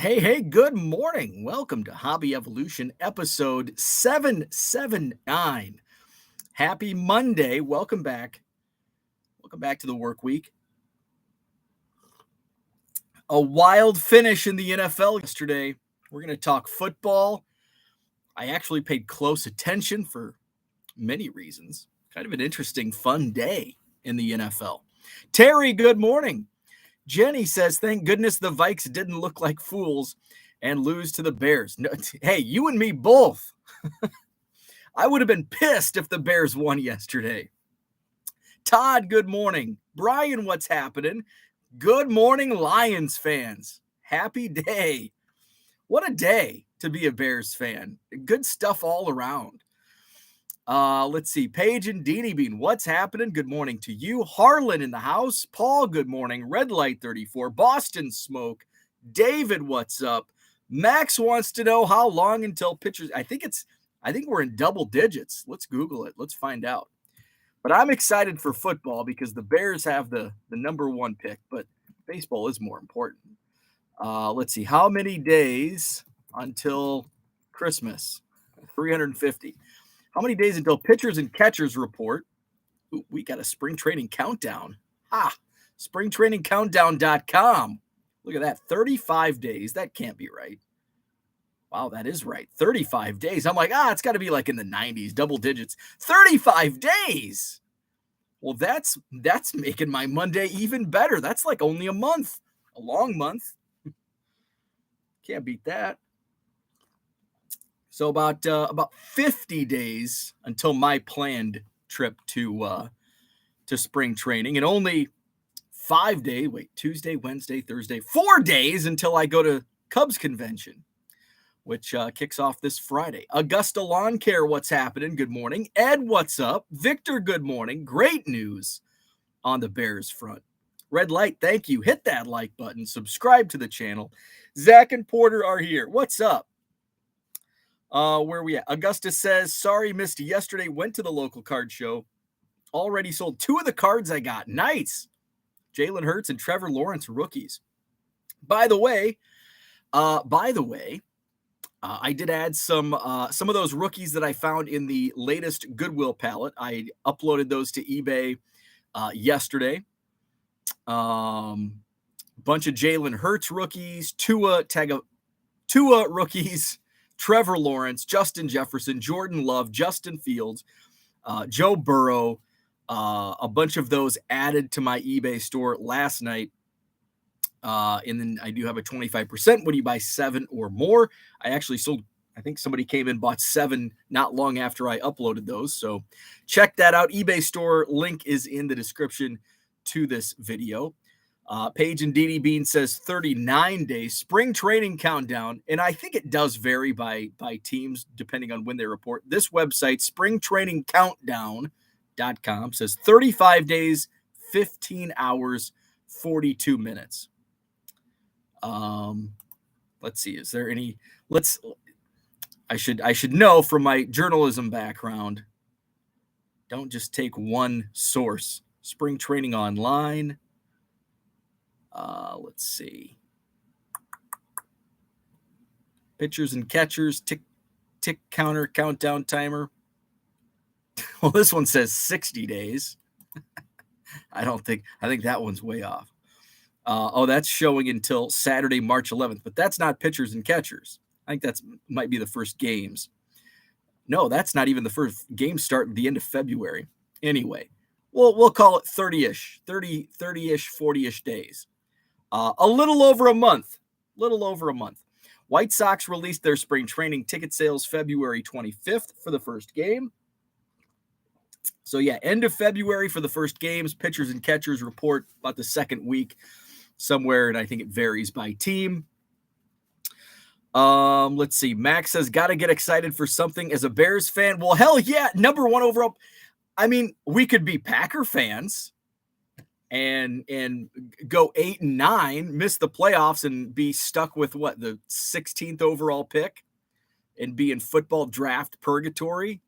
Hey, good morning. Welcome to Hobby Evolution, episode 779. Happy Monday. Welcome back. Welcome back to the work week. A wild finish in the NFL yesterday. We're going to talk football. I actually paid close attention for many reasons. Kind of an interesting, fun day in the NFL. Terry, good morning. Jenny says, thank goodness the Vikes didn't look like fools and lose to the Bears. No, hey, you and me both. I would have been pissed if the Bears won yesterday. Todd, good morning. Brian, what's happening? Good morning, Lions fans. Happy day. What a day to be a Bears fan. Good stuff all around. Let's see. Paige and Deanie Bean, what's happening? Good morning to you. Harlan in the house. Paul, good morning. Red Light 34. Boston Smoke. David, what's up? Max wants to know how long until pitchers. I think we're in double digits. Let's Google it. Let's find out. But I'm excited for football because the Bears have the number one pick, but baseball is more important. Let's see. How many days until Christmas? 350. How many days until pitchers and catchers report? Ooh, we got a spring training countdown. Springtrainingcountdown.com. Look at that. 35 days. That can't be right. Wow, that is right. 35 days. I'm like, it's got to be like in the 90s, double digits. 35 days. Well, that's making my Monday even better. That's like only a month, a long month. Can't beat that. So about 50 days until my planned trip to spring training, and only 5 days. Wait, Tuesday, Wednesday, Thursday, 4 days until I go to Cubs convention, which kicks off this Friday. Augusta Lawn Care, what's happening? Good morning. Ed, what's up? Victor, good morning. Great news on the Bears front. Red Light, thank you. Hit that like button. Subscribe to the channel. Zach and Porter are here. What's up? Where are we at? Augusta says, sorry, missed yesterday. Went to the local card show. Already sold 2 of the cards I got. Nice. Jalen Hurts and Trevor Lawrence rookies. By the way, I did add some of those rookies that I found in the latest Goodwill palette. I uploaded those to eBay yesterday. Bunch of Jalen Hurts rookies, Tua rookies, Trevor Lawrence, Justin Jefferson, Jordan Love, Justin Fields, Joe Burrow, a bunch of those added to my eBay store last night. And then I do have a 25% when you buy 7 or more. I actually sold, I think somebody came in, bought 7 not long after I uploaded those. So check that out. eBay store link is in the description to this video. Paige and Dee Bean says 39 days spring training countdown. And I think it does vary by teams depending on when they report. This website, springtrainingcountdown.com, says 35 days, 15 hours, 42 minutes. Let's see. Is there any, I should know from my journalism background. Don't just take one source. Spring training online. Let's see. Pitchers and catchers, tick counter, countdown timer. Well, this one says 60 days. I think that one's way off. That's showing until Saturday, March 11th, but that's not pitchers and catchers. I think that's might be the first games. No, that's not even the first game start at the end of February. Anyway, we'll call it 30-ish, 40-ish days. A little over a month. White Sox released their spring training ticket sales February 25th for the first game. So yeah, end of February for the first games. Pitchers and catchers report about the second week somewhere, and I think it varies by team. Let's see. Max says, got to get excited for something as a Bears fan. Well, hell yeah, number 1 overall. I mean, we could be Packer fans and go 8-9, miss the playoffs, and be stuck with the 16th overall pick and be in football draft purgatory.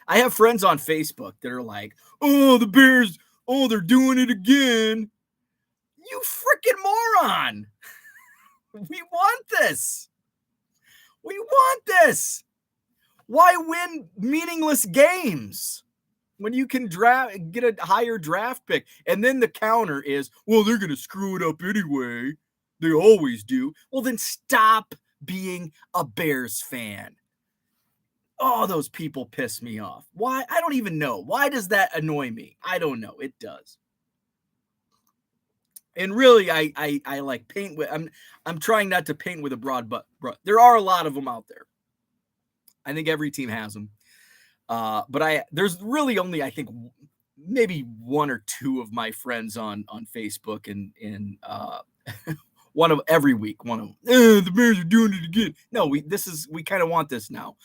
I have friends on Facebook that are like, oh, the Bears, they're doing it again. You freaking moron. We want this. We want this. Why win meaningless games when you can get a higher draft pick? And then the counter is, well, they're going to screw it up anyway. They always do. Well, then stop being a Bears fan. Oh, those people piss me off. Why? I don't even know. Why does that annoy me? I don't know. It does. And really, I like paint with. I'm trying not to paint with a broad, but there are a lot of them out there. I think every team has them. But there's really only, I think, maybe one or two of my friends on Facebook, and one of every week, one of them, the Bears are doing it again. No, we kind of want this now.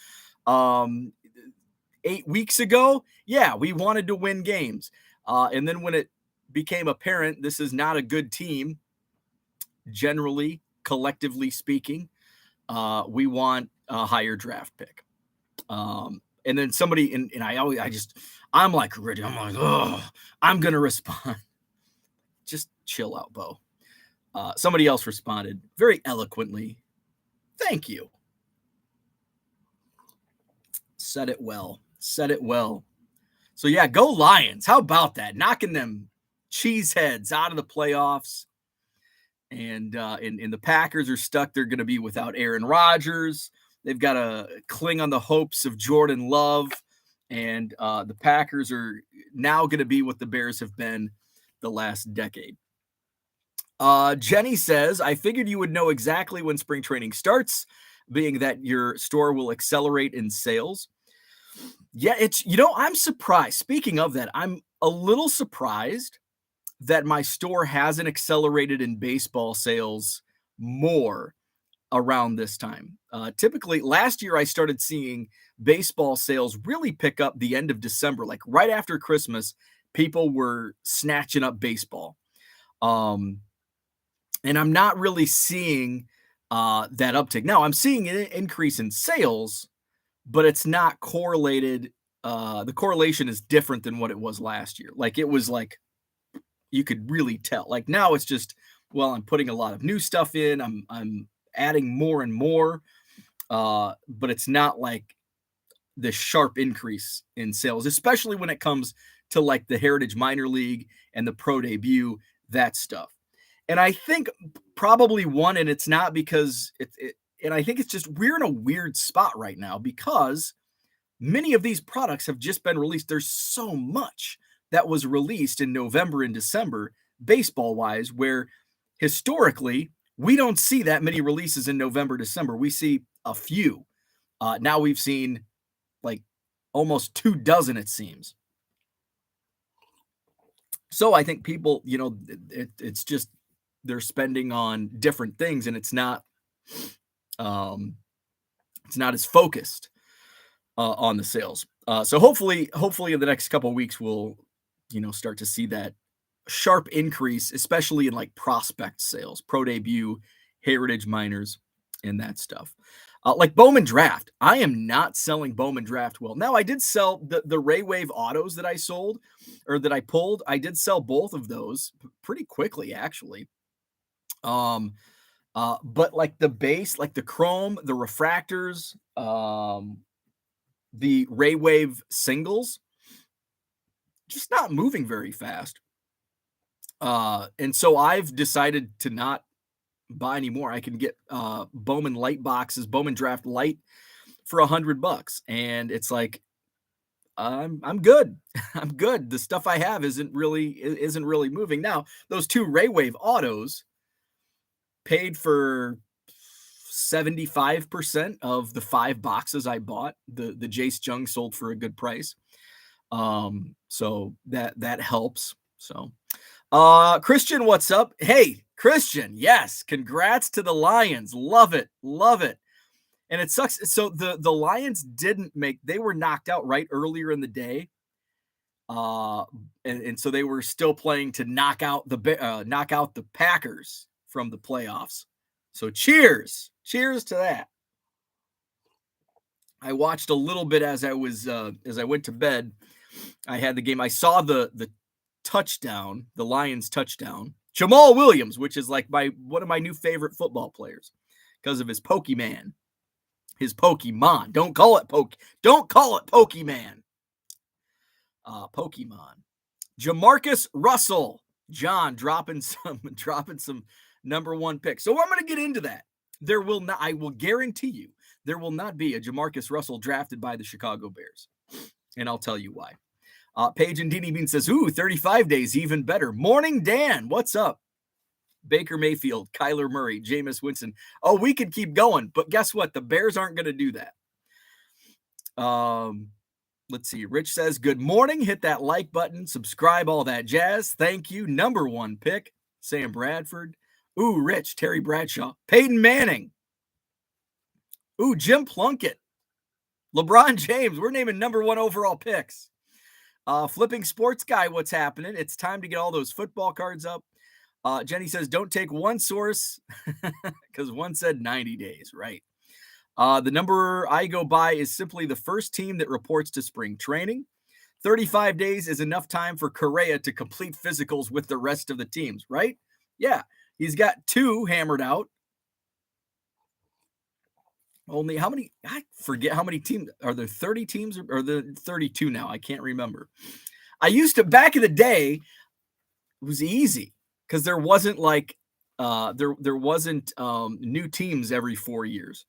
8 weeks ago, yeah, we wanted to win games. And then when it became apparent this is not a good team, generally, collectively speaking, we want a higher draft pick. And then somebody, and I'm like ready. I'm like, oh, I'm going to respond. Just chill out, Bo. Somebody else responded very eloquently. Thank you. Said it well. Said it well. So yeah, go Lions. How about that? Knocking them cheeseheads out of the playoffs. And the Packers are stuck. They're going to be without Aaron Rodgers. They've got to cling on the hopes of Jordan Love. And the Packers are now going to be what the Bears have been the last decade. Jenny says, I figured you would know exactly when spring training starts, being that your store will accelerate in sales. Yeah, I'm surprised. Speaking of that, I'm a little surprised that my store hasn't accelerated in baseball sales more around this time. Typically, last year I started seeing baseball sales really pick up the end of December, like right after Christmas. People were snatching up baseball, and I'm not really seeing that uptick now. I'm seeing an increase in sales, but it's not correlated. The correlation is different than what it was last year. Like it was like you could really tell. Like now it's just, well, I'm putting a lot of new stuff in. I'm adding more and more, but it's not like the sharp increase in sales, especially when it comes to like the Heritage Minor League and the Pro Debut, that stuff. And I think probably one, and it's not because and I think it's just we're in a weird spot right now because many of these products have just been released. There's so much that was released in November and December, baseball wise, where historically we don't see that many releases in November, December. We see a few. Now we've seen like almost 24, it seems. So I think people, it's just they're spending on different things, and it's not as focused on the sales. So hopefully in the next couple of weeks we'll start to see that sharp increase, especially in like prospect sales, Pro Debut, Heritage Minors, and that stuff. Like Bowman Draft. I am not selling Bowman Draft well. Now, I did sell the Ray Wave autos that I sold or that I pulled. I did sell both of those pretty quickly, actually. But like the base, like the chrome, the refractors, the Ray Wave singles, just not moving very fast. And so I've decided to not buy anymore. I can get Bowman light boxes, Bowman Draft Light for $100, and it's like I'm good. I'm good. The stuff I have isn't really moving. Now, those two Ray Wave autos paid for 75% of the 5 boxes I bought. The Jace Jung sold for a good price. So that helps. So Christian, what's up? Hey, Christian, yes, congrats to the Lions. Love it. And it sucks. So the Lions they were knocked out right earlier in the day. And so they were still playing to knock out the Packers from the playoffs. So cheers to that. I watched a little bit as I went to bed. I had the game. I saw the touchdown, the Lions touchdown. Jamal Williams, which is like one of my new favorite football players because of his Pokemon. His Pokemon. Don't call it Pokemon. Pokemon. Jamarcus Russell. John dropping some number one picks. So I'm going to get into that. I will guarantee you, there will not be a Jamarcus Russell drafted by the Chicago Bears. And I'll tell you why. Paige and Dini Bean says, 35 days, even better. Morning, Dan. What's up? Baker Mayfield, Kyler Murray, Jameis Winston. Oh, we could keep going, but guess what? The Bears aren't going to do that. Let's see. Rich says, good morning. Hit that like button, subscribe, all that jazz. Thank you. Number one pick, Sam Bradford. Ooh, Rich, Terry Bradshaw, Peyton Manning. Ooh, Jim Plunkett, LeBron James. We're naming number one overall picks. Flipping Sports Guy, what's happening? It's time to get all those football cards up. Jenny says, don't take one source because one said 90 days, right? The number I go by is simply the first team that reports to spring training. 35 days is enough time for Correa to complete physicals with the rest of the teams, right? Yeah, he's got 2 hammered out. Only how many? I forget how many teams. Are there 30 teams or there 32 now? I can't remember. I used to, back in the day, it was easy because there wasn't like there wasn't new teams every 4 years.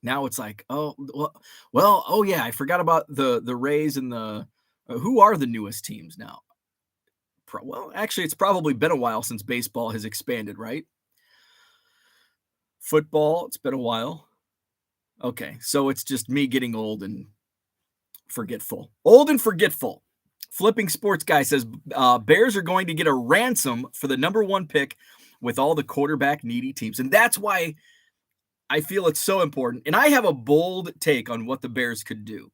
Now it's like, oh yeah, I forgot about the Rays and the who are the newest teams now? Well, actually, it's probably been a while since baseball has expanded, right? Football, it's been a while. Okay, so it's just me getting old and forgetful. Flipping Sports Guy says Bears are going to get a ransom for the number one pick with all the quarterback needy teams. And that's why I feel it's so important. And I have a bold take on what the Bears could do.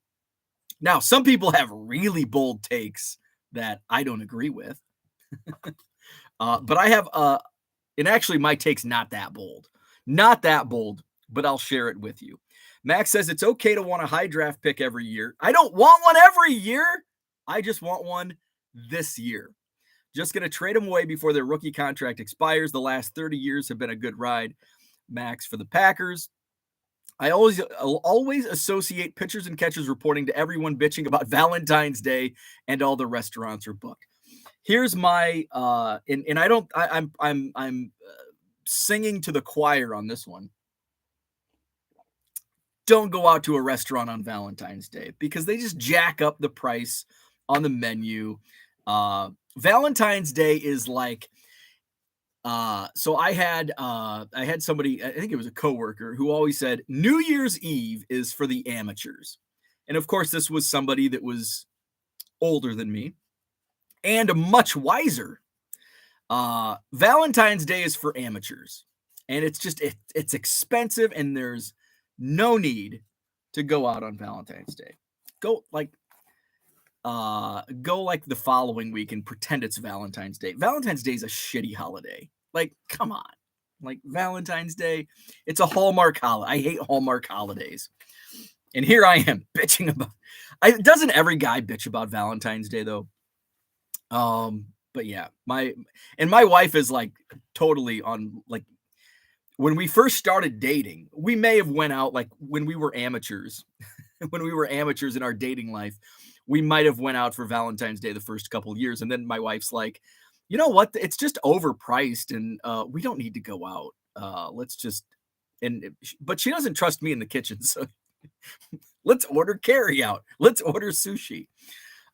Now, some people have really bold takes that I don't agree with. But I have, and actually my take's not that bold, but I'll share it with you. Max says it's okay to want a high draft pick every year. I don't want one every year. I just want one this year. Just going to trade them away before their rookie contract expires. The last 30 years have been a good ride, Max, for the Packers. I always associate pitchers and catchers reporting to everyone bitching about Valentine's Day and all the restaurants are booked. Here's my I'm singing to the choir on this one. Don't go out to a restaurant on Valentine's Day because they just jack up the price on the menu. Valentine's Day is like, so I had somebody, I think it was a coworker, who always said New Year's Eve is for the amateurs. And of course, this was somebody that was older than me and much wiser. Valentine's Day is for amateurs, and it's expensive, and there's no need to go out on Valentine's Day. Go like the following week and pretend it's Valentine's Day. Valentine's Day is a shitty holiday. Like, come on. Like, Valentine's Day, it's a Hallmark holiday. I hate Hallmark holidays. And here I am bitching about doesn't every guy bitch about Valentine's Day though? But yeah, my wife is like totally on, like, when we first started dating, we may have went out, like when we were amateurs, in our dating life, we might have went out for Valentine's Day the first couple of years. And then my wife's like, you know what? It's just overpriced and we don't need to go out. But she doesn't trust me in the kitchen. So let's order carry out. Let's order sushi.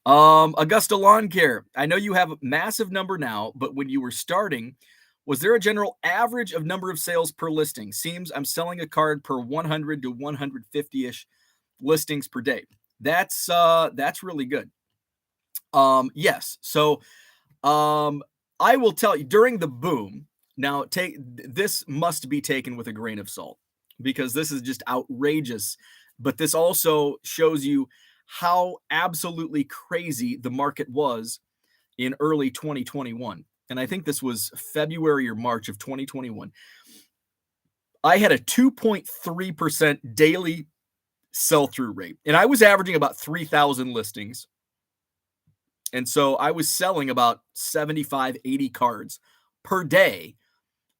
Augusta Lawn Care. I know you have a massive number now, but when you were starting, was there a general average of number of sales per listing? Seems I'm selling a card per 100 to 150-ish listings per day. That's really good. Yes. So, I will tell you during the boom, now this must be taken with a grain of salt because this is just outrageous, but this also shows you how absolutely crazy the market was in early 2021. And I think this was February or March of 2021. I had a 2.3% daily sell-through rate, and I was averaging about 3,000 listings. And so I was selling about 75, 80 cards per day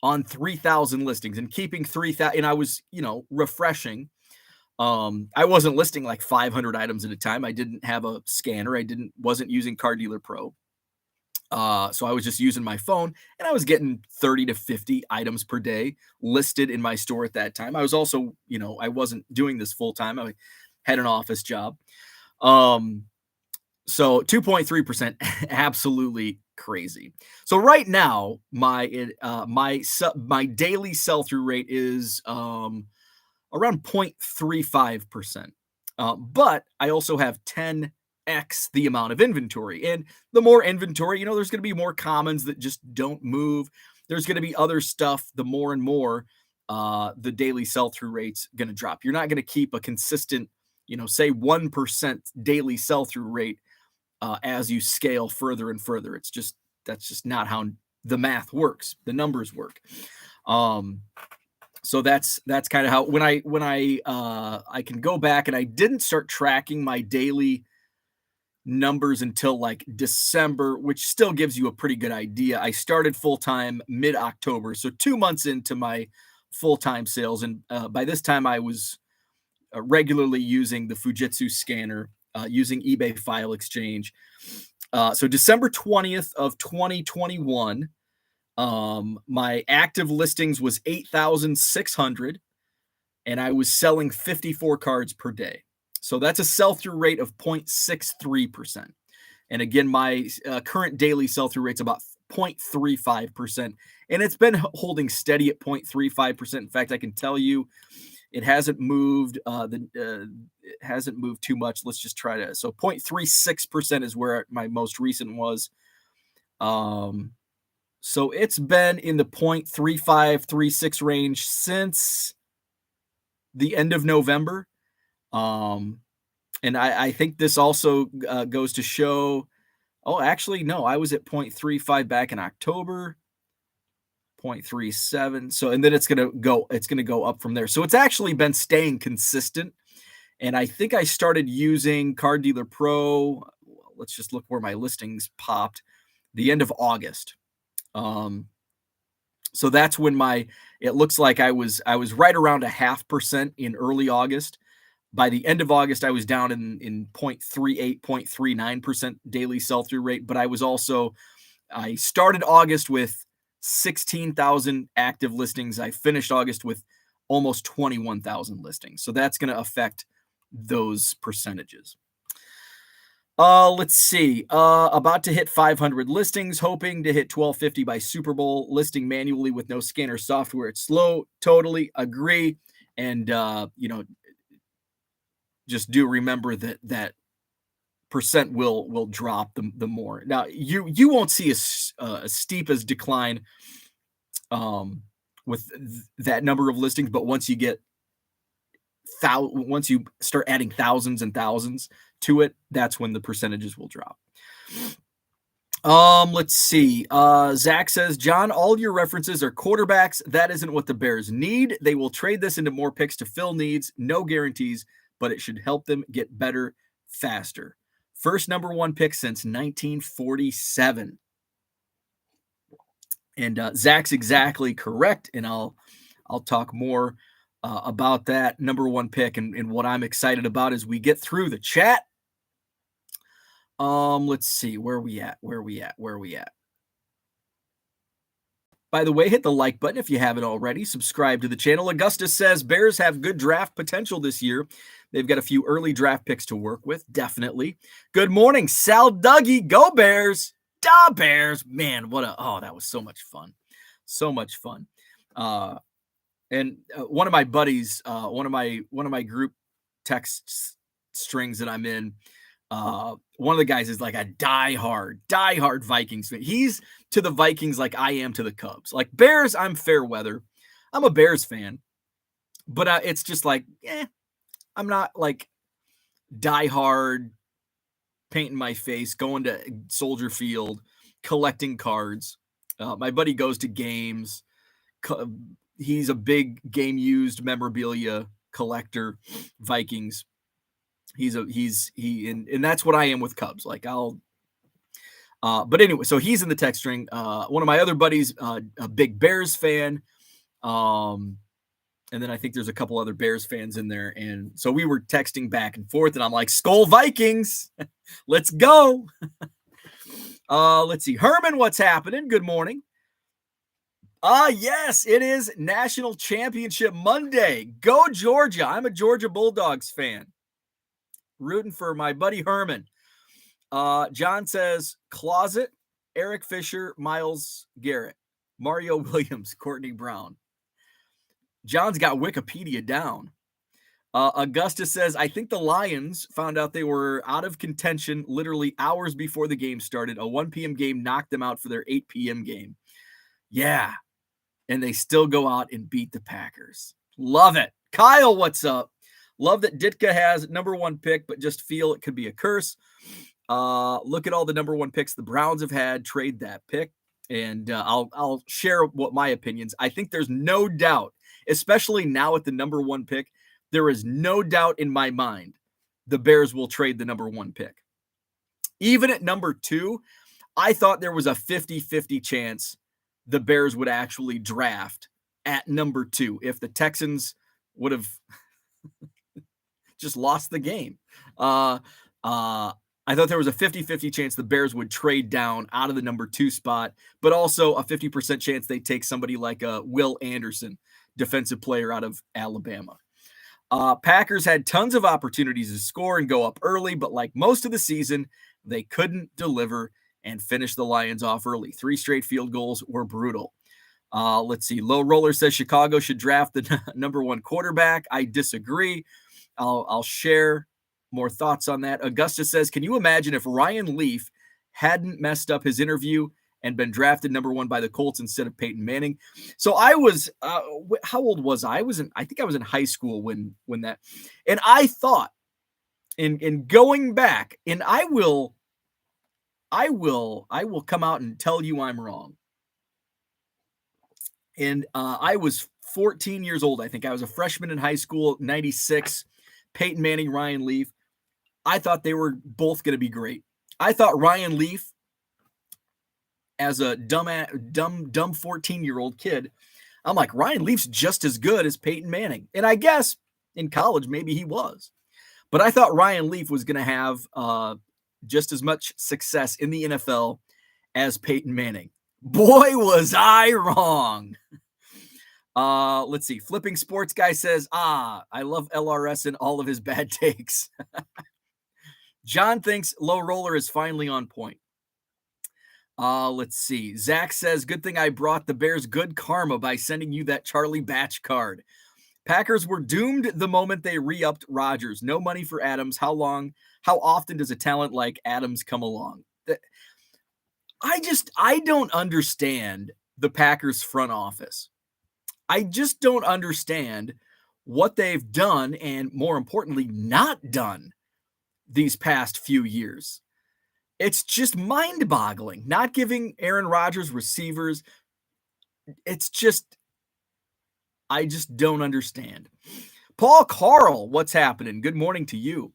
on 3,000 listings and keeping 3,000. And I was, refreshing. I wasn't listing like 500 items at a time. I didn't have a scanner. Wasn't using Car Dealer Pro. So I was just using my phone, and I was getting 30 to 50 items per day listed in my store at that time. I was also, I wasn't doing this full time. I had an office job. So 2.3%, absolutely crazy. So right now, my daily sell through rate is around 0.35%. But I also have 10x the amount of inventory. And the more inventory, there's going to be more commons that just don't move. There's going to be other stuff. The more and more, the daily sell through rate's going to drop. You're not going to keep a consistent, say 1% daily sell through rate as you scale further and further. That's just not how the math works. The numbers work. So that's kind of how when I can go back, and I didn't start tracking my daily numbers until like December, which still gives you a pretty good idea. I started full-time mid-October, so 2 months into my full-time sales. And by this time I was regularly using the Fujitsu scanner, using eBay File Exchange. So December 20th of 2021, my active listings was 8,600, and I was selling 54 cards per day. So that's a sell-through rate of 0.63%. And again, my current daily sell-through rate's about 0.35%, and it's been holding steady at 0.35%. In fact, I can tell you it hasn't moved. It hasn't moved too much. Let's just try to. So 0.36% is where my most recent was. So it's been in the 0.35, 36 range since the end of November. And I think this also goes to show. Oh, actually, no, I was at 0.35 back in October. 0.37. So, and then it's going to go up from there. So it's actually been staying consistent. And I think I started using Car Dealer Pro. Let's just look where my listings popped. The end of August. So that's when it looks like I was right around 0.5% in early August. By the end of August, I was down in 0.38, 0.39% daily sell-through rate. But I started August with 16,000 active listings. I finished August with almost 21,000 listings. So that's going to affect those percentages. Let's see. About to hit 500 listings, hoping to hit 1,250 by Super Bowl. Listing manually with no scanner software. It's slow. Totally agree. And, just do remember that percent will drop the more. Now you won't see as steep as decline with that number of listings, but once you start adding thousands and thousands to it, that's when the percentages will drop. Let's see. Zach says, John, all your references are quarterbacks. That isn't what the Bears need. They will trade this into more picks to fill needs. No guarantees, but it should help them get better faster. First number one pick since 1947. And Zach's exactly correct. And I'll talk more about that number one pick and what I'm excited about as we get through the chat. Let's see, where are we at? By the way, hit the like button if you haven't already. Subscribe to the channel. Augustus says Bears have good draft potential this year. They've got a few early draft picks to work with. Definitely. Good morning, Sal Dougie. Go Bears. Da Bears. Man, that was so much fun. So much fun. And one of my buddies, one of my group text strings that I'm in, one of the guys is like a diehard Vikings fan. He's to the Vikings like I am to the Cubs. Like Bears, I'm fair weather. I'm a Bears fan, but it's just like, I'm not like diehard, painting my face, going to Soldier Field, collecting cards. My buddy goes to games. He's a big game used memorabilia collector. Vikings. And that's what I am with Cubs. Like But anyway, so he's in the text string. One of my other buddies, a big Bears fan. And then I think there's a couple other Bears fans in there. And so we were texting back and forth, and I'm like, Skull Vikings, let's go. Let's see. Herman, what's happening? Good morning. Yes, it is National Championship Monday. Go Georgia. I'm a Georgia Bulldogs fan. Rooting for my buddy Herman. John says Closet, Eric Fisher, Miles Garrett, Mario Williams, Courtney Brown. John's got Wikipedia down. Augustus says, I think the Lions found out they were out of contention literally hours before the game started. A 1 p.m. game knocked them out for their 8 p.m. game. Yeah. And they still go out and beat the Packers. Love it. Kyle, what's up? Love that Ditka has number 1 pick, but just feel it could be a curse. Look at all the number 1 picks the Browns have had. Trade that pick. And I'll share what my opinions. I think there's no doubt, especially now at the number 1 pick, there is no doubt in my mind the Bears will trade the number 1 pick. Even at number 2, I thought there was a 50-50 chance the Bears would actually draft at number 2 if the Texans would have just lost the game. I thought there was a 50-50 chance the Bears would trade down out of the number 2 spot, but also a 50% chance they take somebody like Will Anderson, defensive player out of Alabama. Packers had tons of opportunities to score and go up early, but like most of the season, they couldn't deliver and finish the Lions off early. 3 straight field goals were brutal. Let's see. Low Roller says Chicago should draft the number 1 quarterback. I disagree. I'll share more thoughts on that. Augusta says, can you imagine if Ryan Leaf hadn't messed up his interview and been drafted number 1 by the Colts instead of Peyton Manning? So I was, how old was I? I think I was in high school when that, and I thought in going back, and I will come out and tell you I'm wrong. And I was 14 years old. I think I was a freshman in high school, 96, Peyton Manning, Ryan Leaf. I thought they were both going to be great. I thought Ryan Leaf, as a dumb 14-year-old kid, I'm like, Ryan Leaf's just as good as Peyton Manning. And I guess in college, maybe he was. But I thought Ryan Leaf was going to have just as much success in the NFL as Peyton Manning. Boy, was I wrong. Let's see. Flipping Sports Guy says, I love LRS and all of his bad takes. John thinks Low Roller is finally on point. Let's see. Zach says, good thing I brought the Bears good karma by sending you that Charlie Batch card. Packers were doomed the moment they re-upped Rodgers. No money for Adams. How often does a talent like Adams come along? I don't understand the Packers front office. I just don't understand what they've done and, more importantly, not done these past few years. It's just mind-boggling. Not giving Aaron Rodgers receivers. I just don't understand. Paul Carl, what's happening? Good morning to you.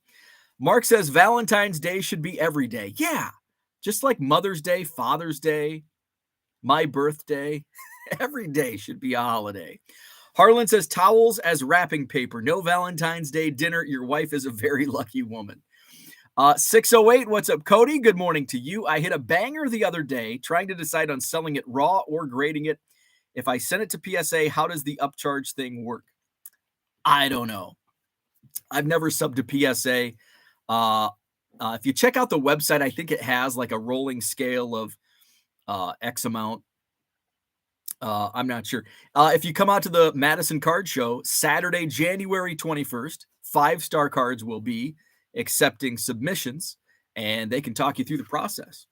Mark says Valentine's Day should be every day. Yeah, just like Mother's Day, Father's Day, my birthday. Every day should be a holiday. Harlan says towels as wrapping paper. No Valentine's Day dinner. Your wife is a very lucky woman. 608, what's up, Cody? Good morning to you. I hit a banger the other day trying to decide on selling it raw or grading it. If I send it to PSA, how does the upcharge thing work? I don't know. I've never subbed to PSA. If you check out the website, I think it has like a rolling scale of X amount. I'm not sure. If you come out to the Madison Card Show, Saturday, January 21st, 5-star cards will be accepting submissions, and they can talk you through the process.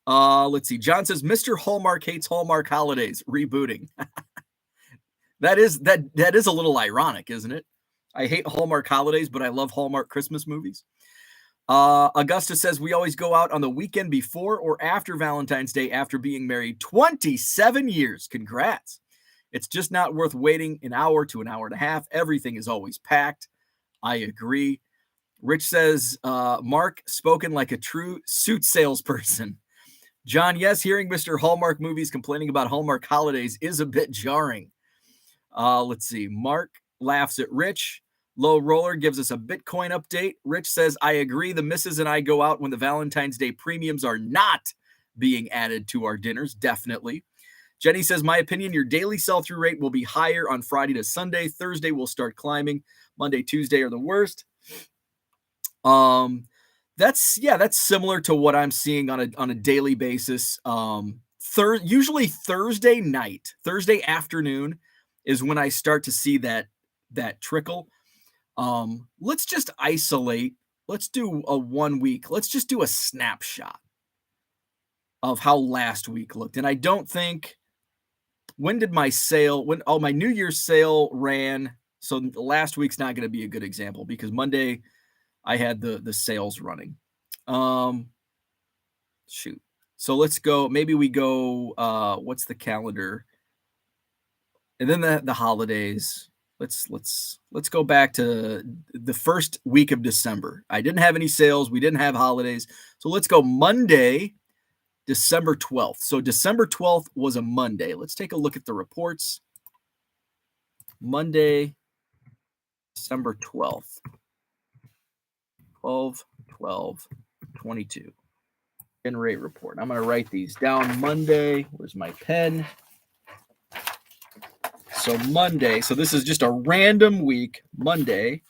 Let's see. John says, Mr. Hallmark hates Hallmark holidays. Rebooting. That is a little ironic, isn't it? I hate Hallmark holidays, but I love Hallmark Christmas movies. Augusta says, we always go out on the weekend before or after Valentine's Day after being married 27 years. Congrats. It's just not worth waiting an hour to an hour and a half. Everything is always packed. I agree. Rich says, Mark spoken like a true suit salesperson. John, yes, hearing Mr. Hallmark movies complaining about Hallmark holidays is a bit jarring. Let's see. Mark laughs at Rich. Low Roller gives us a Bitcoin update. Rich says, I agree. The missus and I go out when the Valentine's Day premiums are not being added to our dinners. Definitely. Jenny says, my opinion, your daily sell-through rate will be higher on Friday to Sunday. Thursday will start climbing. Monday, Tuesday are the worst. That's similar to what I'm seeing on a daily basis. Usually Thursday night, Thursday afternoon is when I start to see that trickle. Let's just isolate. Let's do a 1 week. Let's just do a snapshot of how last week looked. And I don't think when did my sale my New Year's sale ran. So last week's not going to be a good example because Monday I had the sales running. Shoot. So let's go. Maybe we go. What's the calendar? And then the holidays. Let's go back to the first week of December. I didn't have any sales. We didn't have holidays. So let's go Monday, December 12th. So December 12th was a Monday. Let's take a look at the reports. Monday, December 12th. 12/12/22. Generate report. I'm going to write these down. Monday. Where's my pen? So Monday. So this is just a random week. Monday.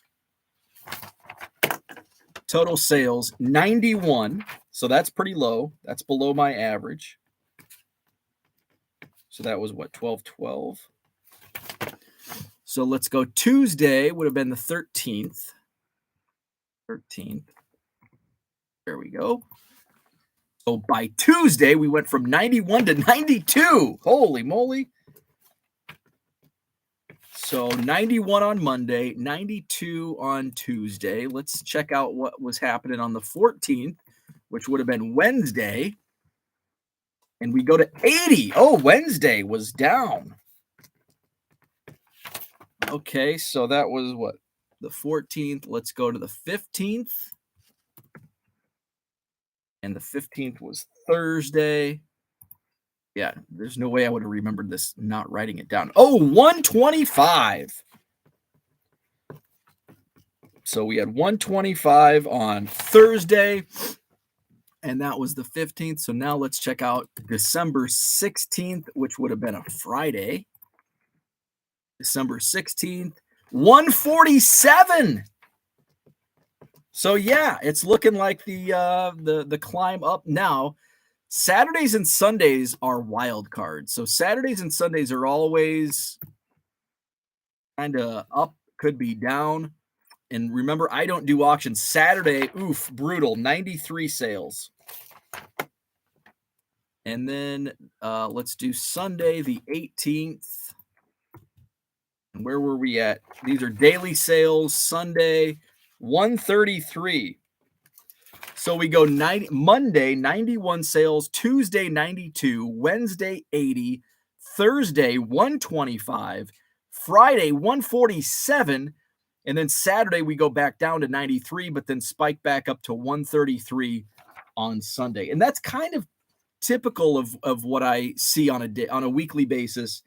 Total sales 91. So that's pretty low. That's below my average. So that was what, 12/12. So let's go. Tuesday would have been the 13th. 13th. There we go. So by Tuesday, we went from 91 to 92. Holy moly. So 91 on Monday, 92 on Tuesday. Let's check out what was happening on the 14th, which would have been Wednesday. And we go to 80. Oh, Wednesday was down. Okay, so that was what? The 14th. Let's go to the 15th. And the 15th was Thursday. Yeah, there's no way I would have remembered this not writing it down. Oh, 125. So we had 125 on Thursday, and that was the 15th. So now let's check out December 16th, which would have been a Friday. December 16th, 147. So yeah, it's looking like the climb up now. Saturdays and Sundays are wild cards. So Saturdays and Sundays are always kind of up, could be down. And remember, I don't do auctions. Saturday, oof, brutal, 93 sales. And then let's do Sunday, the 18th. And where were we at? These are daily sales. Sunday, 133. So we go Monday, 91 sales, Tuesday, 92, Wednesday, 80, Thursday, 125, Friday, 147, and then Saturday we go back down to 93, but then spike back up to 133 on Sunday. And that's kind of typical of what I see on a weekly basis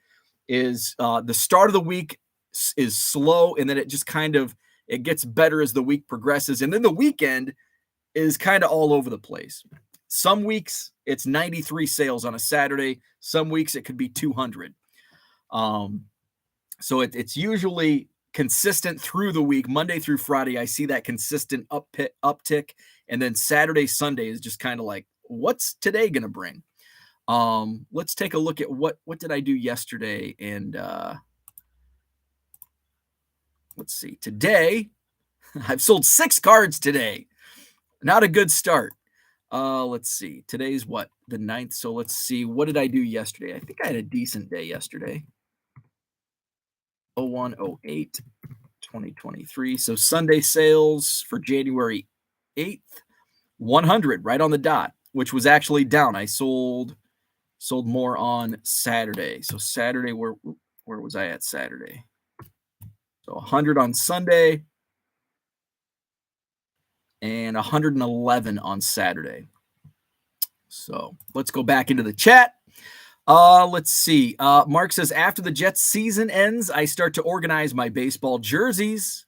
is the start of the week is slow, and then it just it gets better as the week progresses. And then the weekend is kind of all over the place. Some weeks it's 93 sales on a Saturday. Some weeks it could be 200. So it's usually consistent through the week. Monday through Friday, I see that consistent uptick. And then Saturday, Sunday is just kind of like, what's today going to bring? Let's take a look at what did I do yesterday? And let's see. Today, I've sold 6 cards today. Not a good start. Let's see. Today's what? The 9th. So let's see. What did I do yesterday? I think I had a decent day yesterday. 01/08, 2023. So Sunday sales for January 8th, 100 right on the dot, which was actually down. I sold more on Saturday. So Saturday, where was I at Saturday? So 100 on Sunday and 111 on Saturday. So let's go back into the chat. Let's see. Mark says, after the Jets season ends, I start to organize my baseball jerseys.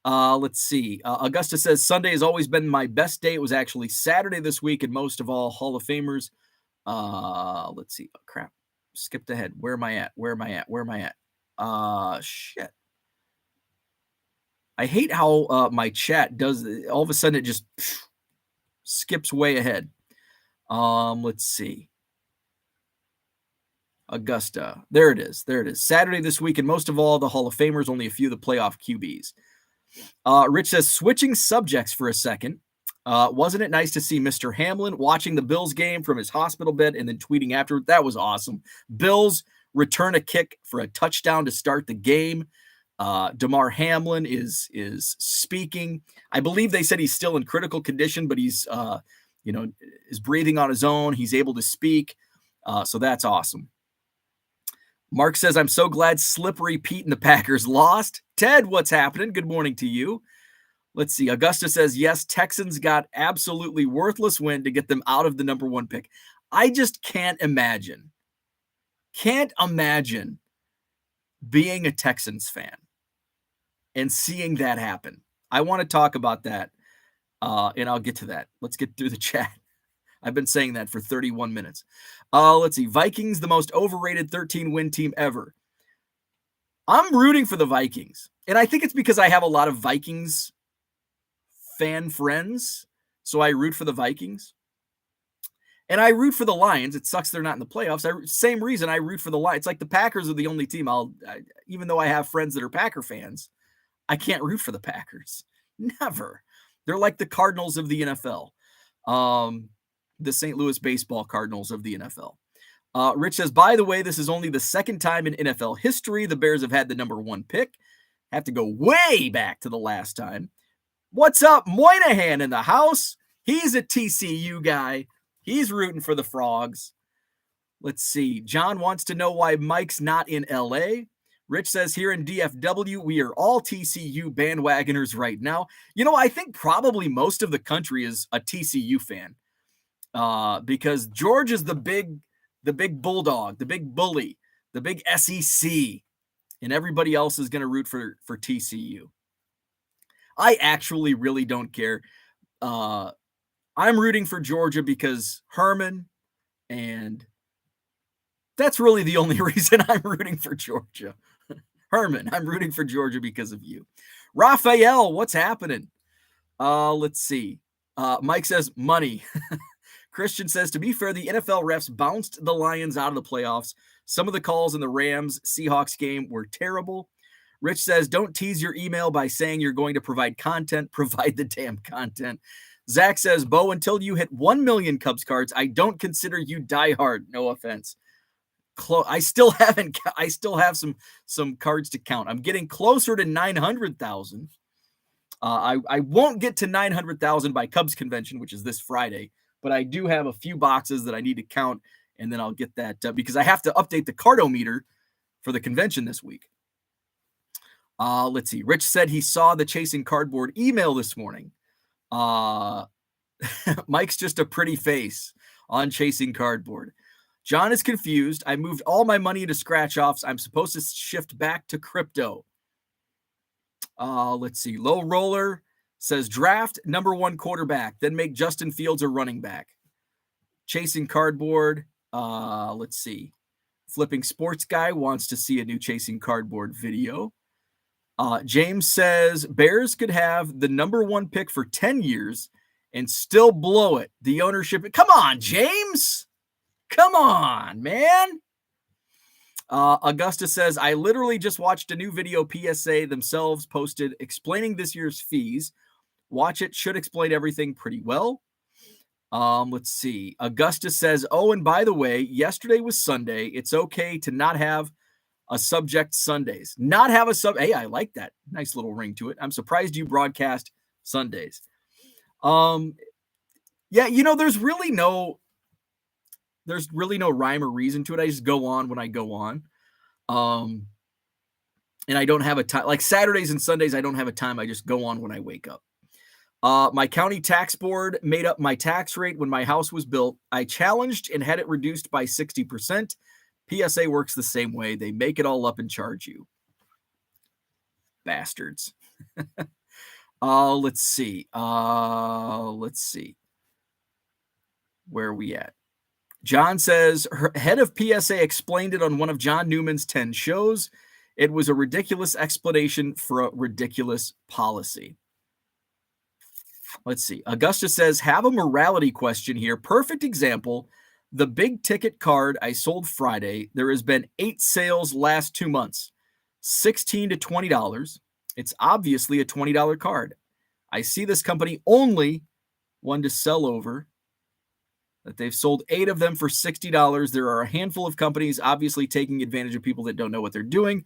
Let's see. Augusta says, Sunday has always been my best day. It was actually Saturday this week, and most of all, Hall of Famers. Let's see. Oh, crap. Skipped ahead. Where am I at? Shit. I hate how my chat does. All of a sudden, it just skips way ahead. Let's see. Augusta. There it is. Saturday this week, and most of all, the Hall of Famers, only a few of the playoff QBs. Rich says, switching subjects for a second. Wasn't it nice to see Mr. Hamlin watching the Bills game from his hospital bed and then tweeting afterward? That was awesome. Bills return a kick for a touchdown to start the game. Damar Hamlin is speaking. I believe they said he's still in critical condition, but he's is breathing on his own. He's able to speak. So that's awesome. Mark says, I'm so glad Slippery Pete and the Packers lost. Ted, what's happening? Good morning to you. Let's see. Augusta says, yes, Texans got absolutely worthless win to get them out of the number 1 pick. I just can't imagine being a Texans fan and seeing that happen. I want to talk about that, and I'll get to that. Let's get through the chat. I've been saying that for 31 minutes. Let's see. Vikings, the most overrated 13-win team ever. I'm rooting for the Vikings. And I think it's because I have a lot of Vikings fan friends. So I root for the Vikings. And I root for the Lions. It sucks they're not in the playoffs. Same reason I root for the Lions. It's like the Packers are the only team even though I have friends that are Packer fans, I can't root for the Packers. Never. They're like the Cardinals of the NFL. The St. Louis baseball Cardinals of the NFL. Rich says, by the way, this is only the second time in NFL history the Bears have had the number 1 pick. Have to go way back to the last time. What's up, Moynihan in the house? He's a TCU guy. He's rooting for the Frogs. Let's see. John wants to know why Mike's not in LA. Rich says, here in DFW, we are all TCU bandwagoners right now. I think probably most of the country is a TCU fan. Because George is the big bulldog, the big bully, the big SEC, and everybody else is going to root for TCU. I actually really don't care. I'm rooting for Georgia because Herman, and that's really the only reason I'm rooting for Georgia. Herman, I'm rooting for Georgia because of you. Raphael, what's happening? Let's see. Mike says money. Christian says, to be fair, the NFL refs bounced the Lions out of the playoffs. Some of the calls in the Rams-Seahawks game were terrible. Rich says, don't tease your email by saying you're going to provide content. Provide the damn content. Zach says, Bo, until you hit 1 million Cubs cards, I don't consider you diehard. No offense. I still have some cards to count. I'm getting closer to 900,000. I won't get to 900,000 by Cubs convention, which is this Friday. But I do have a few boxes that I need to count, and then I'll get that because I have to update the cardometer for the convention this week. Let's see. Rich said he saw the Chasing Cardboard email this morning. Mike's just a pretty face on Chasing Cardboard. John is confused. I moved all my money into scratch-offs. I'm supposed to shift back to crypto. Let's see. Low Roller says draft number 1 quarterback, then make Justin Fields a running back. Chasing Cardboard. Let's see. Flipping Sports Guy wants to see a new Chasing Cardboard video. James says Bears could have the number 1 pick for 10 years and still blow it. The ownership. Come on, James. Come on, man. Augusta says, I literally just watched a new video PSA themselves posted explaining this year's fees. Watch it. Should explain everything pretty well. Let's see. Augusta says, oh, and by the way, yesterday was Sunday. It's okay to not have a subject Sundays. Not have a sub. Hey, I like that. Nice little ring to it. I'm surprised you broadcast Sundays. Yeah, there's really no rhyme or reason to it. I just go on when I go on. And I don't have a time. Like Saturdays and Sundays, I don't have a time. I just go on when I wake up. My county tax board made up my tax rate when my house was built. I challenged and had it reduced by 60%. PSA works the same way. They make it all up and charge you. Bastards. Let's see. Where are we at? John says, her head of PSA explained it on one of John Newman's 10 shows. It was a ridiculous explanation for a ridiculous policy. Let's see. Augusta says, have a morality question here. Perfect example. The big ticket card I sold Friday, there has been 8 sales last 2 months, $16 to $20. It's obviously a $20 card. I see this company only one to sell over, that they've sold 8 of them for $60. There are a handful of companies obviously taking advantage of people that don't know what they're doing.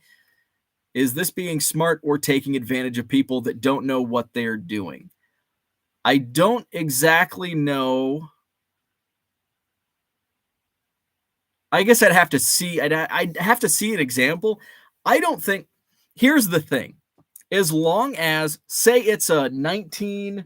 Is this being smart or taking advantage of people that don't know what they're doing? I don't exactly know. I guess I'd have to see. I'd have to see an example. I don't think. Here's the thing. As long as, say it's a 19,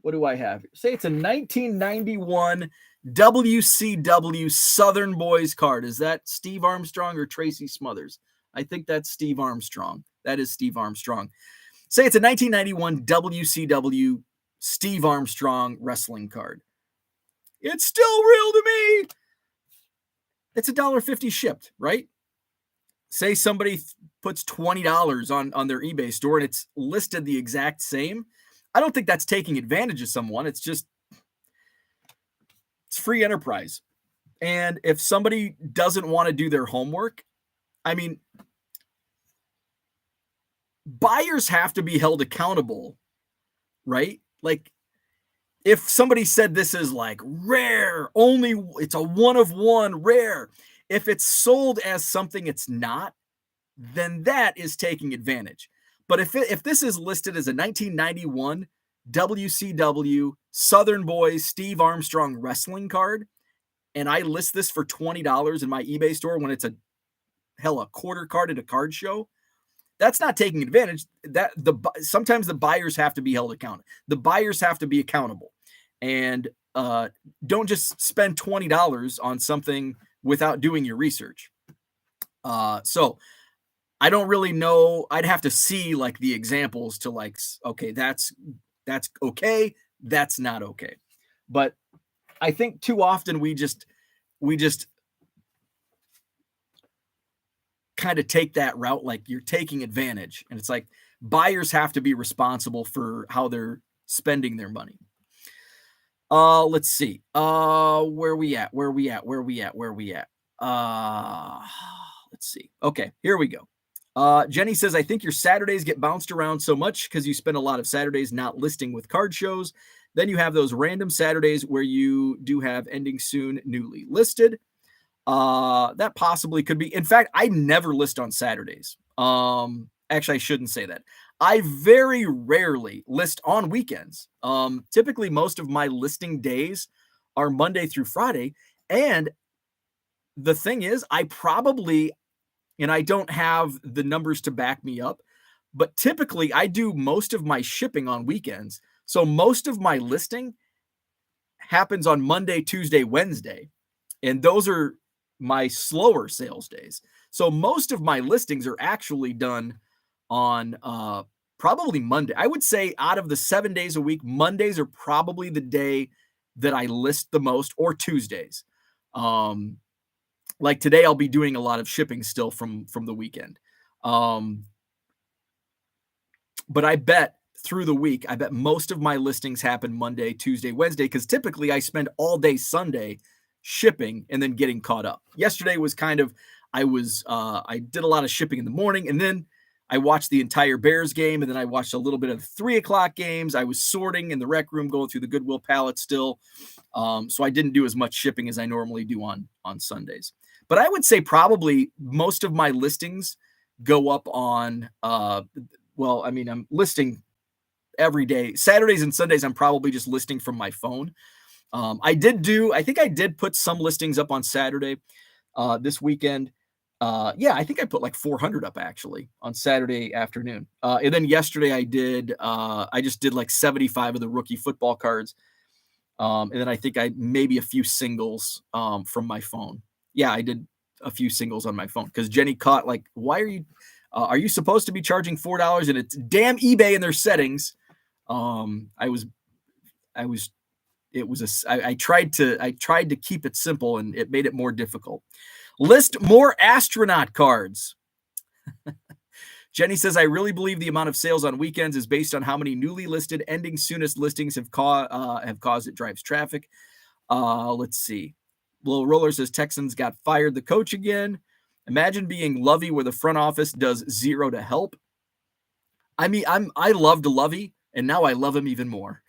what do I have? Say it's a 1991 WCW Southern Boys card. Is that Steve Armstrong or Tracy Smothers? I think that's Steve Armstrong. That is Steve Armstrong. Say it's a 1991 WCW Steve Armstrong wrestling card. It's still real to me. It's $1.50 shipped, right? Say somebody puts $20 on their eBay store and it's listed the exact same. I don't think that's taking advantage of someone. It's just, it's free enterprise. And if somebody doesn't want to do their homework, I mean, buyers have to be held accountable, right? Like, if somebody said this is like rare, only it's a one of one rare, if it's sold as something it's not, then that is taking advantage. But if this is listed as a 1991 WCW Southern Boys Steve Armstrong wrestling card, and I list this for $20 in my eBay store when it's a quarter card at a card show, that's not taking advantage. Sometimes the buyers have to be held accountable. The buyers have to be accountable, and don't just spend $20 on something without doing your research. So I don't really know. I'd have to see like the examples to like, okay, that's okay. That's not okay. But I think too often we just kind of take that route, like you're taking advantage, and it's like buyers have to be responsible for how they're spending their money. Let's see. Where we at? Let's see. Okay, here we go. Jenny says, I think your Saturdays get bounced around so much because you spend a lot of Saturdays not listing with card shows. Then you have those random Saturdays where you do have ending soon newly listed. That possibly could be. In fact, I never list on Saturdays. Actually, I shouldn't say that. I very rarely list on weekends. Typically, most of my listing days are Monday through Friday. And the thing is, and I don't have the numbers to back me up, but typically I do most of my shipping on weekends. So most of my listing happens on Monday, Tuesday, Wednesday. And those are my slower sales days. So most of my listings are actually done on probably Monday. I would say out of the 7 days a week, Mondays are probably the day that I list the most, or Tuesdays. Like today, I'll be doing a lot of shipping still from the weekend. But I bet through the week, I bet most of my listings happen Monday, Tuesday, Wednesday, because typically I spend all day Sunday shipping and then getting caught up. Yesterday was kind of, I did a lot of shipping in the morning, and then I watched the entire Bears game, and then I watched a little bit of the 3 o'clock games. I was sorting in the rec room, going through the Goodwill pallet still. So I didn't do as much shipping as I normally do on Sundays. But I would say probably most of my listings go up on, I'm listing every day. Saturdays and Sundays, I'm probably just listing from my phone. I think I did put some listings up on Saturday this weekend. Yeah, I think I put like 400 up actually on Saturday afternoon. And then yesterday I just did like 75 of the rookie football cards. And then I think I maybe a few singles from my phone. Yeah, I did a few singles on my phone because Jenny caught like, why are you supposed to be charging $4 and it's damn eBay in their settings. I tried to keep it simple and it made it more difficult. List more astronaut cards. Jenny says, I really believe the amount of sales on weekends is based on how many newly listed ending soonest listings have caused it drives traffic. Let's see. Little Roller says Texans got fired the coach again. Imagine being Lovey where the front office does zero to help. I mean, I loved Lovey, and now I love him even more.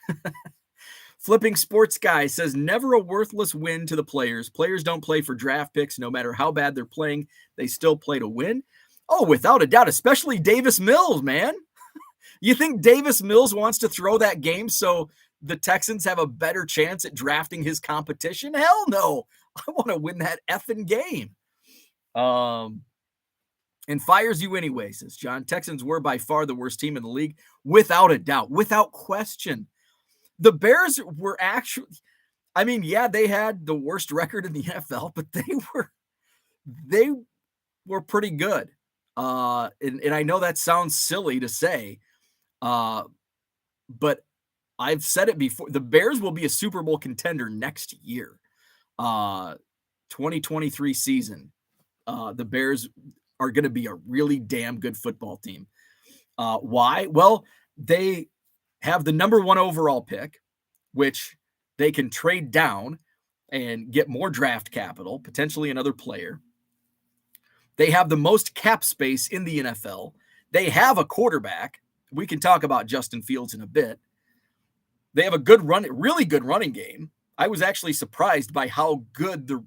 Flipping Sports Guy says, never a worthless win to the players. Players don't play for draft picks. No matter how bad they're playing, they still play to win. Oh, without a doubt, especially Davis Mills, man. You think Davis Mills wants to throw that game so the Texans have a better chance at drafting his competition? Hell no. I want to win that effing game. And fires you anyway, says John. Texans were by far the worst team in the league, without a doubt, without question. The Bears were actually, I mean, yeah, they had the worst record in the NFL, but they were pretty good. And I know that sounds silly to say, but I've said it before. The Bears will be a Super Bowl contender next year. 2023 season. The Bears are going to be a really damn good football team. Why? Well, they have the number 1 overall pick, which they can trade down and get more draft capital, potentially another player. They have the most cap space in the NFL. They have a quarterback. We can talk about Justin Fields in a bit. They have a really good running game. I was actually surprised by how good the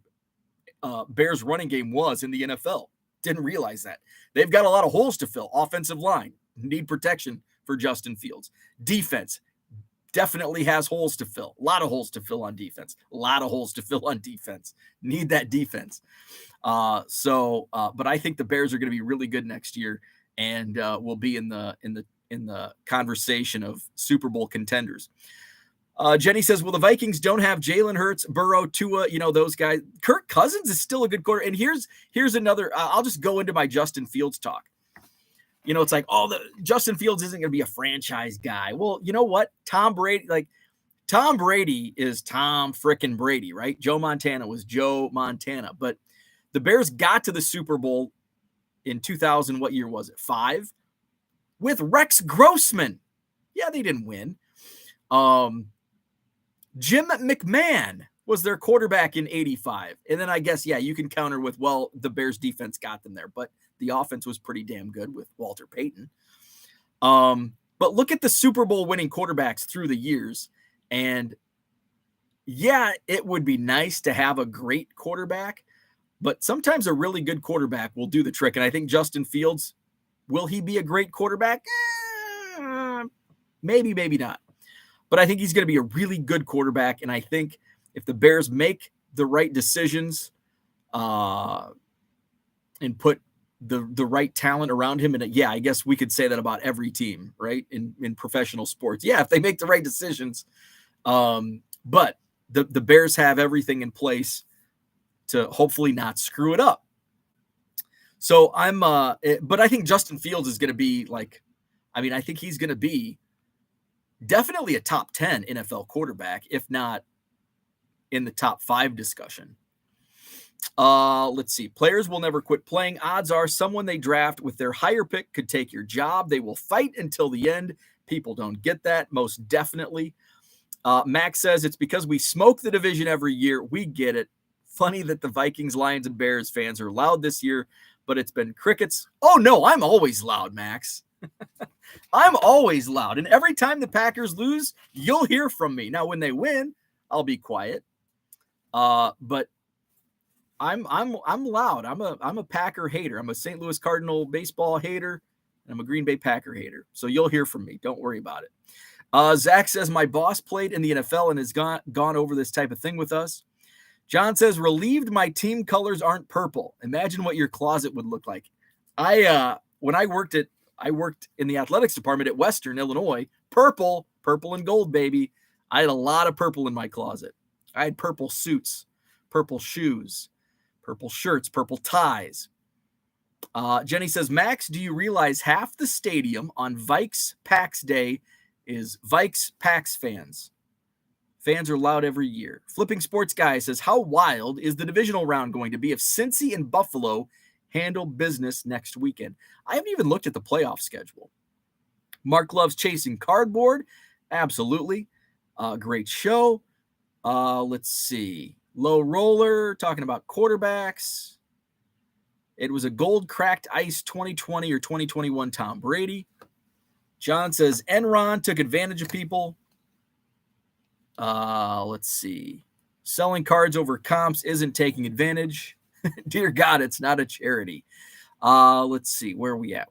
Bears running game was in the NFL. Didn't realize that. They've got a lot of holes to fill. Offensive line, need protection for Justin Fields. Defense definitely has holes to fill. A lot of holes to fill on defense. Need that defense. But I think the Bears are going to be really good next year and will be in the conversation of Super Bowl contenders. Jenny says, well, the Vikings don't have Jalen Hurts, Burrow, Tua, those guys. Kirk Cousins is still a good quarterback. And here's another, I'll just go into my Justin Fields talk. It's like, Justin Fields isn't going to be a franchise guy. Well, you know what? Tom Brady is Tom frickin' Brady, right? Joe Montana was Joe Montana. But the Bears got to the Super Bowl in 2000. What year was it? 5 with Rex Grossman. Yeah, they didn't win. Jim McMahon was their quarterback in 85. And then I guess, yeah, you can counter with, well, the Bears defense got them there, but the offense was pretty damn good with Walter Payton. But look at the Super Bowl winning quarterbacks through the years. And yeah, it would be nice to have a great quarterback, but sometimes a really good quarterback will do the trick. And I think Justin Fields, will he be a great quarterback? Maybe, maybe not. But I think he's going to be a really good quarterback. And I think if the Bears make the right decisions and put the right talent around him, and yeah, I guess we could say that about every team, right? In professional sports. Yeah, if they make the right decisions. But the Bears have everything in place to hopefully not screw it up. So but I think Justin Fields is going to be I think he's going to be definitely a top 10 NFL quarterback, if not in the top 5 discussion. Let's see. Players will never quit playing. Odds are someone they draft with their higher pick could take your job. They will fight until the end. People don't get that, most definitely. Max says it's because we smoke the division every year. We get it. Funny that the Vikings, Lions, and Bears fans are loud this year, but it's been crickets. Oh, no, I'm always loud, Max. I'm always loud. And every time the Packers lose, you'll hear from me. Now, when they win, I'll be quiet. But I'm loud. I'm a Packer hater. I'm a St. Louis Cardinal baseball hater. And I'm a Green Bay Packer hater. So you'll hear from me. Don't worry about it. Zach says, my boss played in the NFL and has gone over this type of thing with us. John says, relieved my team colors aren't purple. Imagine what your closet would look like. When I worked in the athletics department at Western Illinois, purple and gold, baby. I had a lot of purple in my closet. I had purple suits, purple shoes, purple shirts, purple ties. Jenny says, Max, do you realize half the stadium on Vikes Pax Day is Vikes Pax fans? Fans are loud every year. Flipping Sports Guy says, how wild is the divisional round going to be if Cincy and Buffalo handle business next weekend? I haven't even looked at the playoff schedule. Mark loves chasing cardboard. Absolutely. Great show. Let's see. Low roller, talking about quarterbacks. It was a gold cracked ice 2020 or 2021 Tom Brady. John says, Enron took advantage of people. Let's see. Selling cards over comps isn't taking advantage. Dear God, it's not a charity. Let's see. Where are we at?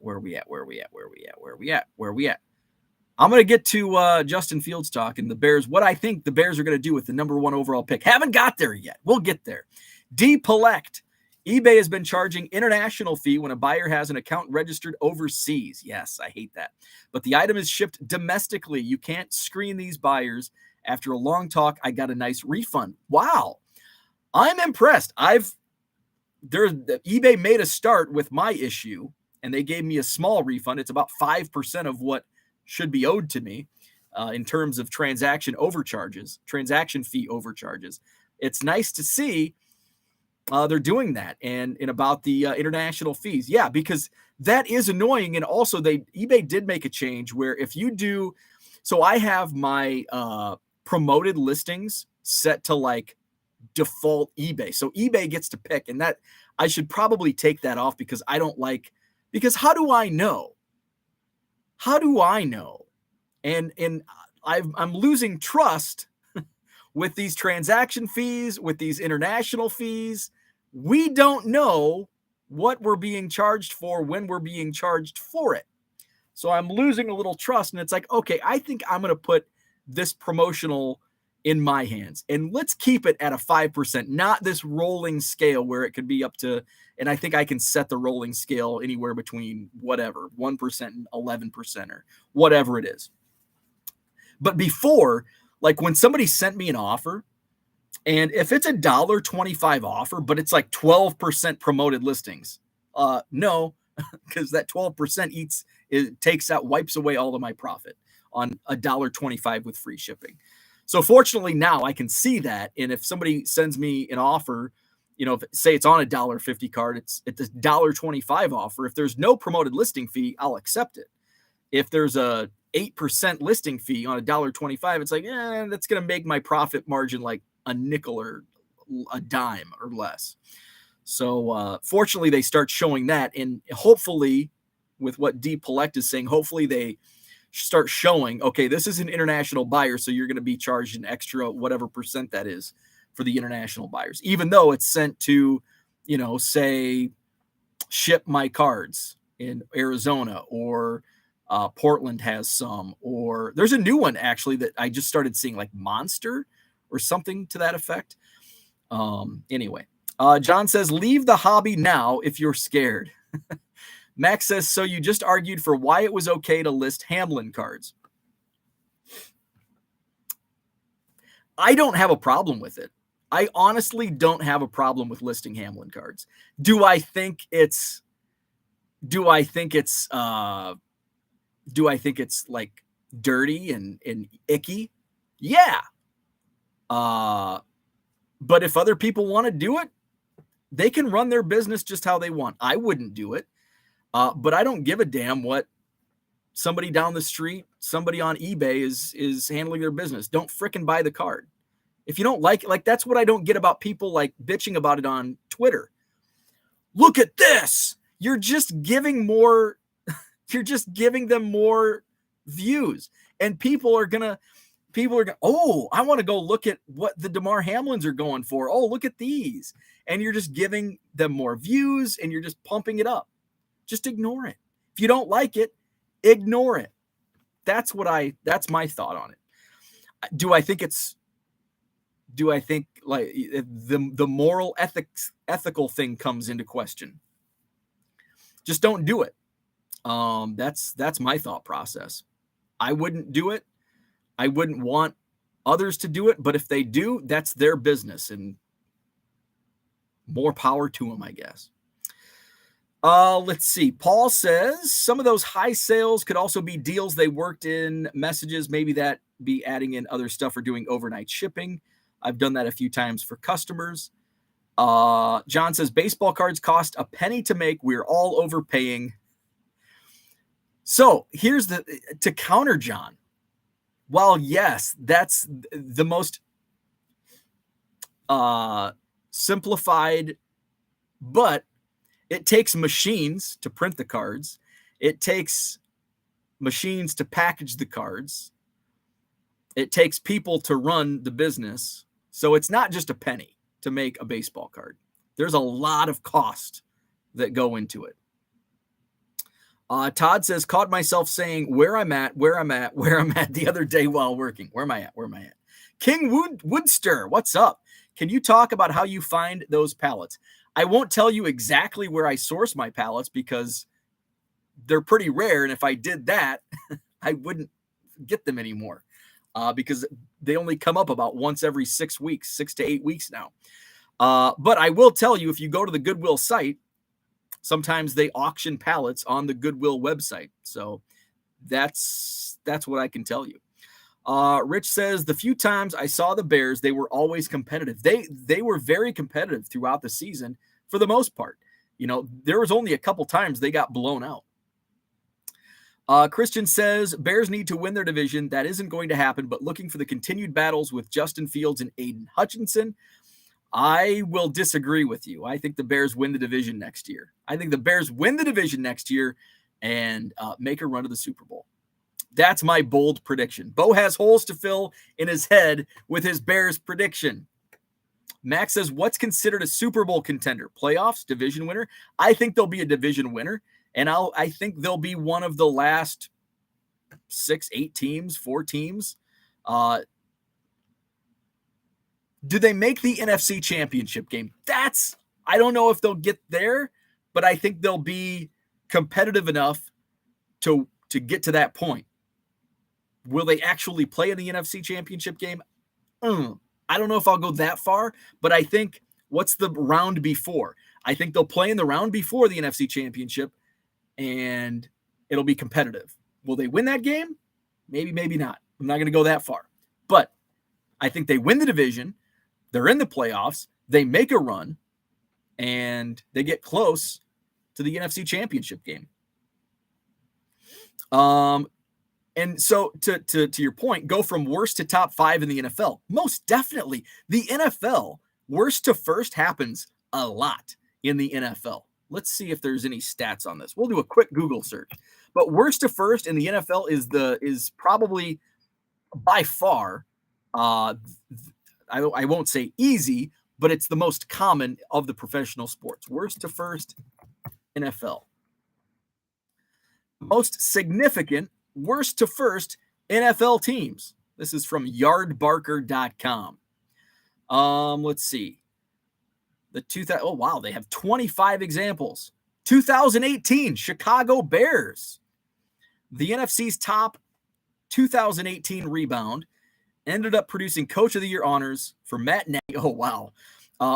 I'm going to get to Justin Fields talk and the Bears, what I think the Bears are going to do with the number 1 overall pick. Haven't got there yet. We'll get there. D. Polect. eBay has been charging international fee when a buyer has an account registered overseas. Yes, I hate that. But the item is shipped domestically. You can't screen these buyers. After a long talk, I got a nice refund. Wow. I'm impressed. eBay made a start with my issue, and they gave me a small refund. It's about 5% of what should be owed to me in terms of transaction fee overcharges. It's nice to see they're doing that, and about the international fees. Yeah, because that is annoying. And also eBay did make a change where if you do, so I have my promoted listings set to like default eBay. So eBay gets to pick, and that I should probably take that off because I don't like, because how do I know? And I'm losing trust with these transaction fees, with these international fees. We don't know what we're being charged for when we're being charged for it. So I'm losing a little trust, and it's like, okay, I think I'm going to put this promotional in my hands, and let's keep it at a 5%, not this rolling scale where it could be up to, and I think I can set the rolling scale anywhere between whatever, 1% and 11% or whatever it is. But before, like when somebody sent me an offer, and if it's $1.25 offer, but it's like 12% promoted listings, no, because that 12% wipes away all of my profit on $1.25 with free shipping. So fortunately now I can see that. And if somebody sends me an offer, say it's on a $1.50 card, it's a $1.25 offer. If there's no promoted listing fee, I'll accept it. If there's a 8% listing fee on a $1.25, it's like, that's going to make my profit margin like a nickel or a dime or less. So fortunately they start showing that, and hopefully with what D. Polect is saying, hopefully they start showing, okay, this is an international buyer, so you're going to be charged an extra whatever percent that is for the international buyers, even though it's sent to, say, ship my cards in Arizona, or Portland has some, or there's a new one actually that I just started seeing, like Monster or something to that effect. Anyway, John says, leave the hobby now if you're scared. Max says, so you just argued for why it was okay to list Hamlin cards. I don't have a problem with it. I honestly don't have a problem with listing Hamlin cards. Do I think it's like dirty and icky? Yeah. But if other people want to do it, they can run their business just how they want. I wouldn't do it. But I don't give a damn what somebody down the street, somebody on eBay is handling their business. Don't fricking buy the card. If you don't like it, like that's what I don't get about people like bitching about it on Twitter. Look at this. You're just giving them more views. And people are going, oh, I want to go look at what the DeMar Hamlins are going for. Oh, look at these. And you're just giving them more views, and you're just pumping it up. Just ignore it. If you don't like it, ignore it. That's my thought on it. Do I think like the moral ethical thing comes into question. Just don't do it. That's my thought process. I wouldn't do it. I wouldn't want others to do it, but if they do, that's their business, and more power to them, I guess. Let's see. Paul says some of those high sales could also be deals they worked in messages. Maybe that be adding in other stuff or doing overnight shipping. I've done that a few times for customers. John says baseball cards cost a penny to make. We're all overpaying. So here's to counter John. While yes, that's the most simplified, but it takes machines to print the cards. It takes machines to package the cards. It takes people to run the business. So it's not just a penny to make a baseball card. There's a lot of cost that go into it. Todd says, caught myself saying where I'm at the other day while working. Where am I at? King Woodster, what's up? Can you talk about how you find those pallets? I won't tell you exactly where I source my pallets because they're pretty rare. And if I did that, I wouldn't get them anymore because they only come up about once every 6 weeks, 6 to 8 weeks now. But I will tell you, if you go to the Goodwill site, sometimes they auction pallets on the Goodwill website. So that's what I can tell you. Rich says the few times I saw the Bears, they were always competitive. They were very competitive throughout the season for the most part. You know, there was only a couple times they got blown out. Christian says Bears need to win their division. That isn't going to happen, but looking for the continued battles with Justin Fields and Aiden Hutchinson. I will disagree with you. I think the Bears win the division next year. And make a run to the Super Bowl. That's my bold prediction. Bo has holes to fill in his head with his Bears prediction. Max says, what's considered a Super Bowl contender? Playoffs, division winner? I think they'll be a division winner, and I think they'll be one of the last 6, 8 teams, 4 teams. Do they make the NFC Championship game? I don't know if they'll get there, but I think they'll be competitive enough to get to that point. Will they actually play in the NFC Championship game? I don't know if I'll go that far, but I think what's the round before? I think they'll play in the round before the NFC Championship, and it'll be competitive. Will they win that game? Maybe, maybe not. I'm not going to go that far. But I think they win the division. They're in the playoffs. They make a run, and they get close to the NFC Championship game. And so to your point, go from worst to top 5 in the NFL. Most definitely. The NFL, worst to first happens a lot in the NFL. Let's see if there's any stats on this. We'll do a quick Google search. But worst to first in the NFL is probably by far, I won't say easy, but it's the most common of the professional sports. Worst to first, NFL. Most significant worst to first NFL teams. This is from yardbarker.com. Let's see. They have 25 examples. 2018 Chicago Bears. The NFC's top 2018 rebound ended up producing Coach of the Year honors for Matt Nagy. Oh, wow.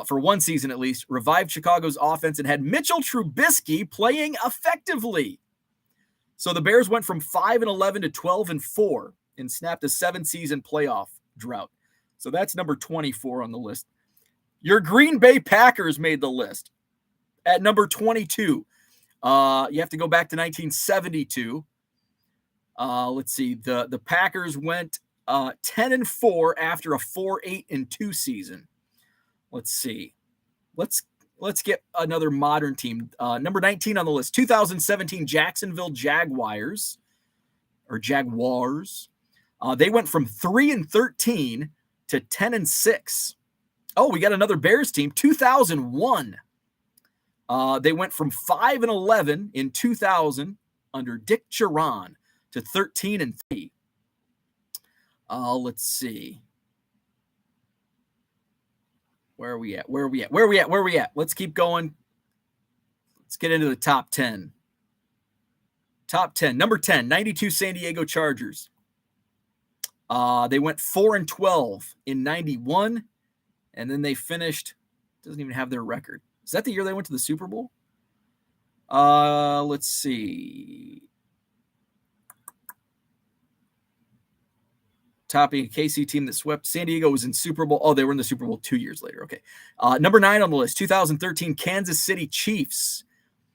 For one season at least, revived Chicago's offense and had Mitchell Trubisky playing effectively. So the Bears went from 5-11 to 12-4 and snapped a 7-season playoff drought. So that's number 24 on the list. Your Green Bay Packers made the list at number 22. You have to go back to 1972. Let's see. The Packers went 10-4 after a 4-8-2 season. Let's see. Let's get another modern team. Number 19 on the list, 2017 Jacksonville Jaguars. They went from 3-13 to 10-6. Oh, we got another Bears team, 2001. They went from 5-11 in 2000 under Dick Geron to 13-3. Let's see. Where are we at? Let's keep going. Let's get into the top 10. Top 10. Number 10, 92 San Diego Chargers. They went 4-12 in 91, and then they finished, doesn't even have their record. Is that the year they went to the Super Bowl? Let's see. Topping a KC team that swept. San Diego was in Super Bowl. Oh, they were in the Super Bowl 2 years later. Okay. Number 9 on the list, 2013 Kansas City Chiefs.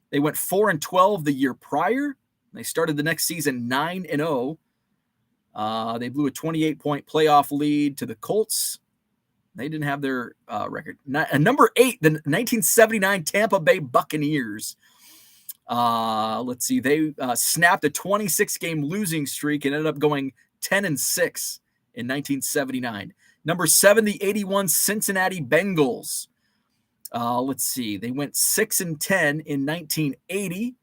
They went 4-12 the year prior. They started the next season 9-0. They blew a 28-point playoff lead to the Colts. They didn't have their record. Number 8, the 1979 Tampa Bay Buccaneers. Let's see. They snapped a 26-game losing streak and ended up going 10-6 in 1979. Number 7, the 81 Cincinnati Bengals. Let's see. They went 6-10 in 1980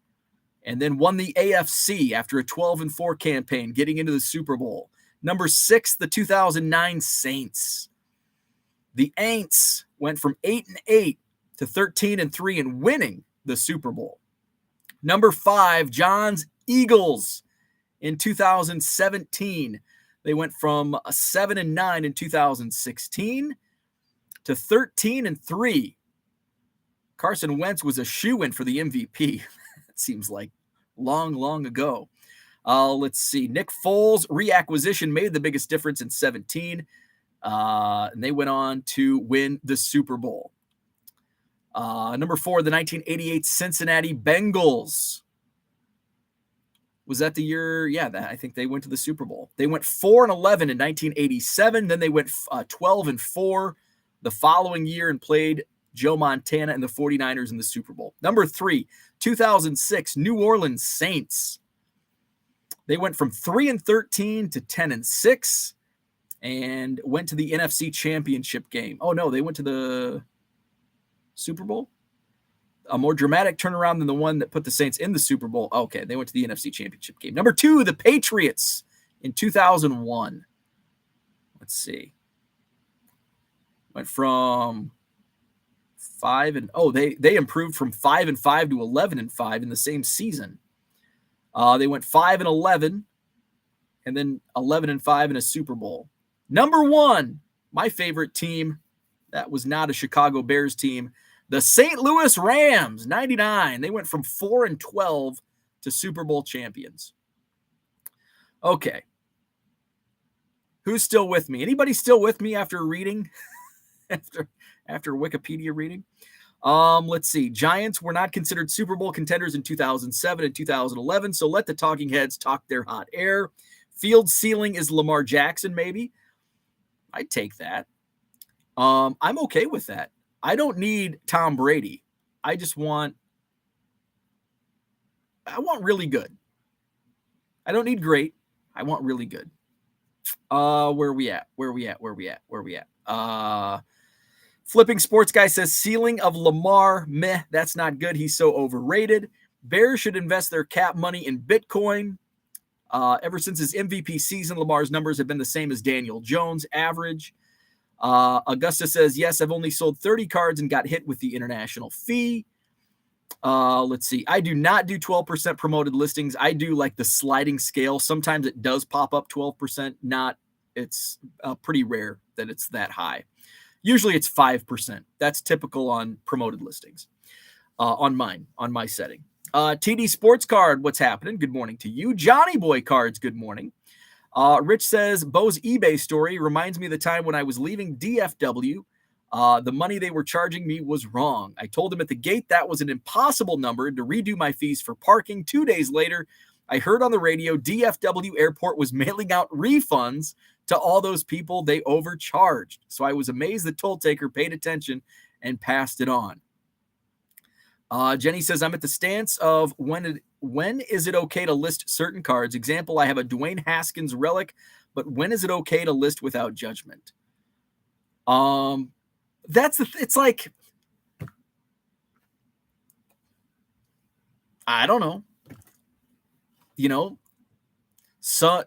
and then won the AFC after a 12-4 campaign, getting into the Super Bowl. Number 6, the 2009 Saints. The Aints went from 8-8 to 13-3 and winning the Super Bowl. Number 5, John's Eagles in 2017. They went from 7-9 in 2016 to 13-3. Carson Wentz was a shoo-in for the MVP. It seems like long ago. Let's see. Nick Foles' reacquisition made the biggest difference in 17. And they went on to win the Super Bowl. Number 4, the 1988 Cincinnati Bengals. Was that the year? Yeah, I think they went to the Super Bowl. They went 4-11 in 1987. Then they went 12-4 the following year and played Joe Montana and the 49ers in the Super Bowl. Number 3, 2006 New Orleans Saints. They went from 3-13 to 10-6 and went to the NFC Championship game. Oh no, they went to the Super Bowl? A more dramatic turnaround than the one that put the Saints in the Super Bowl. Okay, they went to the NFC Championship game. Number 2, the Patriots in 2001. Let's see. Went from they improved from 5-5 to 11-5 in the same season. They went 5-11 and then 11-5 in a Super Bowl. Number 1, my favorite team, that was not a Chicago Bears team, the St. Louis Rams, 99. They went from 4-12 to Super Bowl champions. Okay. Who's still with me? Anybody still with me after reading? after Wikipedia reading? Let's see. Giants were not considered Super Bowl contenders in 2007 and 2011, so let the talking heads talk their hot air. Field ceiling is Lamar Jackson, maybe. I'd take that. I'm okay with that. I don't need Tom Brady. I want really good. I don't need great. I want really good. Where are we at? Flipping Sports Guy says ceiling of Lamar, meh, that's not good. He's so overrated. Bears should invest their cap money in Bitcoin. Ever since his MVP season, Lamar's numbers have been the same as Daniel Jones' average. Augusta says, yes, I've only sold 30 cards and got hit with the international fee. Let's see. I do not do 12% promoted listings. I do like the sliding scale. Sometimes it does pop up 12%. It's pretty rare that it's that high. Usually it's 5%. That's typical on promoted listings. On my setting. TD Sports Card, what's happening? Good morning to you. Johnny Boy Cards, good morning. Rich says, Bo's eBay story reminds me of the time when I was leaving DFW. The money they were charging me was wrong. I told them at the gate that was an impossible number to redo my fees for parking. 2 days later, I heard on the radio DFW Airport was mailing out refunds to all those people they overcharged. So I was amazed the toll taker paid attention and passed it on. Jenny says, I'm at the stance of when is it okay to list certain cards? Example, I have a Dwayne Haskins relic, but when is it okay to list without judgment? It's like, I don't know. So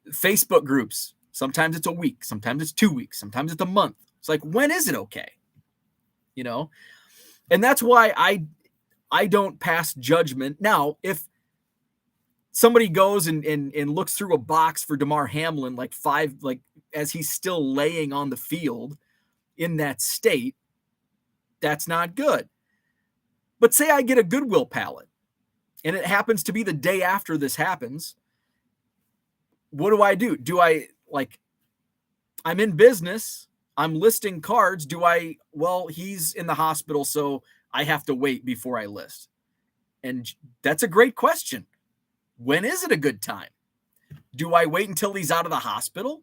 Facebook groups, sometimes it's a week, sometimes it's 2 weeks, sometimes it's a month. It's like, when is it okay? you know? And that's why I don't pass judgment. Now, if somebody goes and looks through a box for Damar Hamlin, like as he's still laying on the field in that state, that's not good. But say I get a Goodwill pallet and it happens to be the day after this happens. What do? Do I, like, I'm in business, I'm listing cards. Well, he's in the hospital, so I have to wait before I list. And that's a great question. When is it a good time? Do I wait until he's out of the hospital?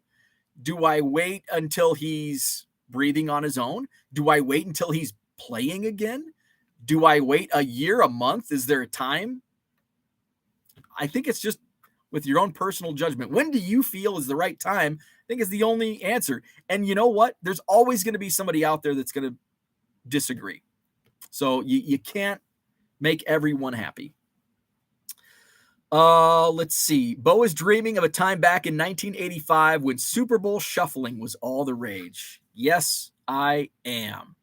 Do I wait until he's breathing on his own? Do I wait until he's playing again? Do I wait a year, a month? Is there a time? I think it's just with your own personal judgment. When do you feel is the right time? I think is the only answer. And you know what? There's always going to be somebody out there that's going to disagree. So you can't make everyone happy. Let's see. Bo is dreaming of a time back in 1985 when Super Bowl shuffling was all the rage. Yes, I am.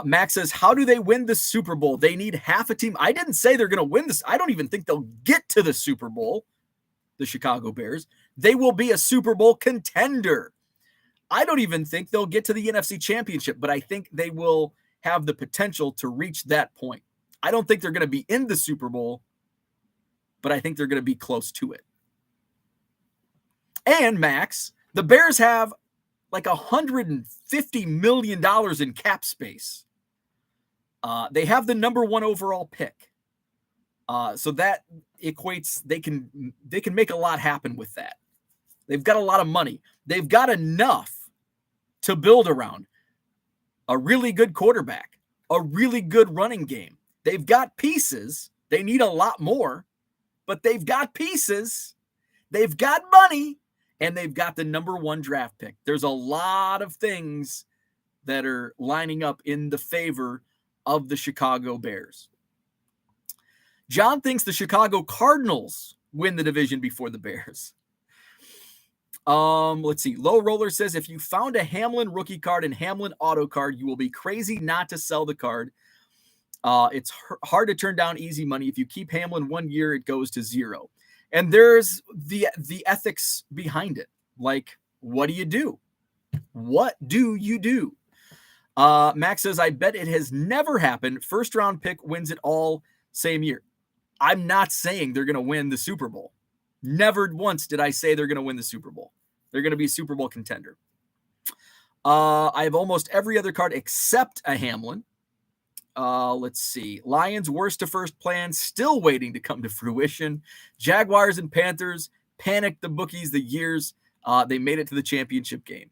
Max says, how do they win the Super Bowl? They need half a team. I didn't say they're going to win this. I don't even think they'll get to the Super Bowl, the Chicago Bears. They will be a Super Bowl contender. I don't even think they'll get to the NFC Championship, but I think they will have the potential to reach that point. I don't think they're going to be in the Super Bowl, but I think they're going to be close to it. And Max, the Bears have like $150 million in cap space. They have the number 1 overall pick. So that equates, they can make a lot happen with that. They've got a lot of money. They've got enough to build around. A really good quarterback, a really good running game. They've got pieces. They need a lot more, but they've got pieces. They've got money, and they've got the number 1 draft pick. There's a lot of things that are lining up in the favor of the Chicago Bears. John thinks the Chicago Cardinals win the division before the Bears. Let's see. Low Roller says, if you found a Hamlin rookie card and Hamlin auto card, you will be crazy not to sell the card. It's hard to turn down easy money. If you keep Hamlin 1 year, it goes to 0. And there's the ethics behind it. Like, what do you do? What do you do? Max says, I bet it has never happened. First round pick wins it all same year. I'm not saying they're going to win the Super Bowl. Never once did I say they're going to win the Super Bowl. They're going to be a Super Bowl contender. I have almost every other card except a Hamlin. Let's see. Lions worst to first plan still waiting to come to fruition. Jaguars and Panthers panicked the bookies the years they made it to the championship game.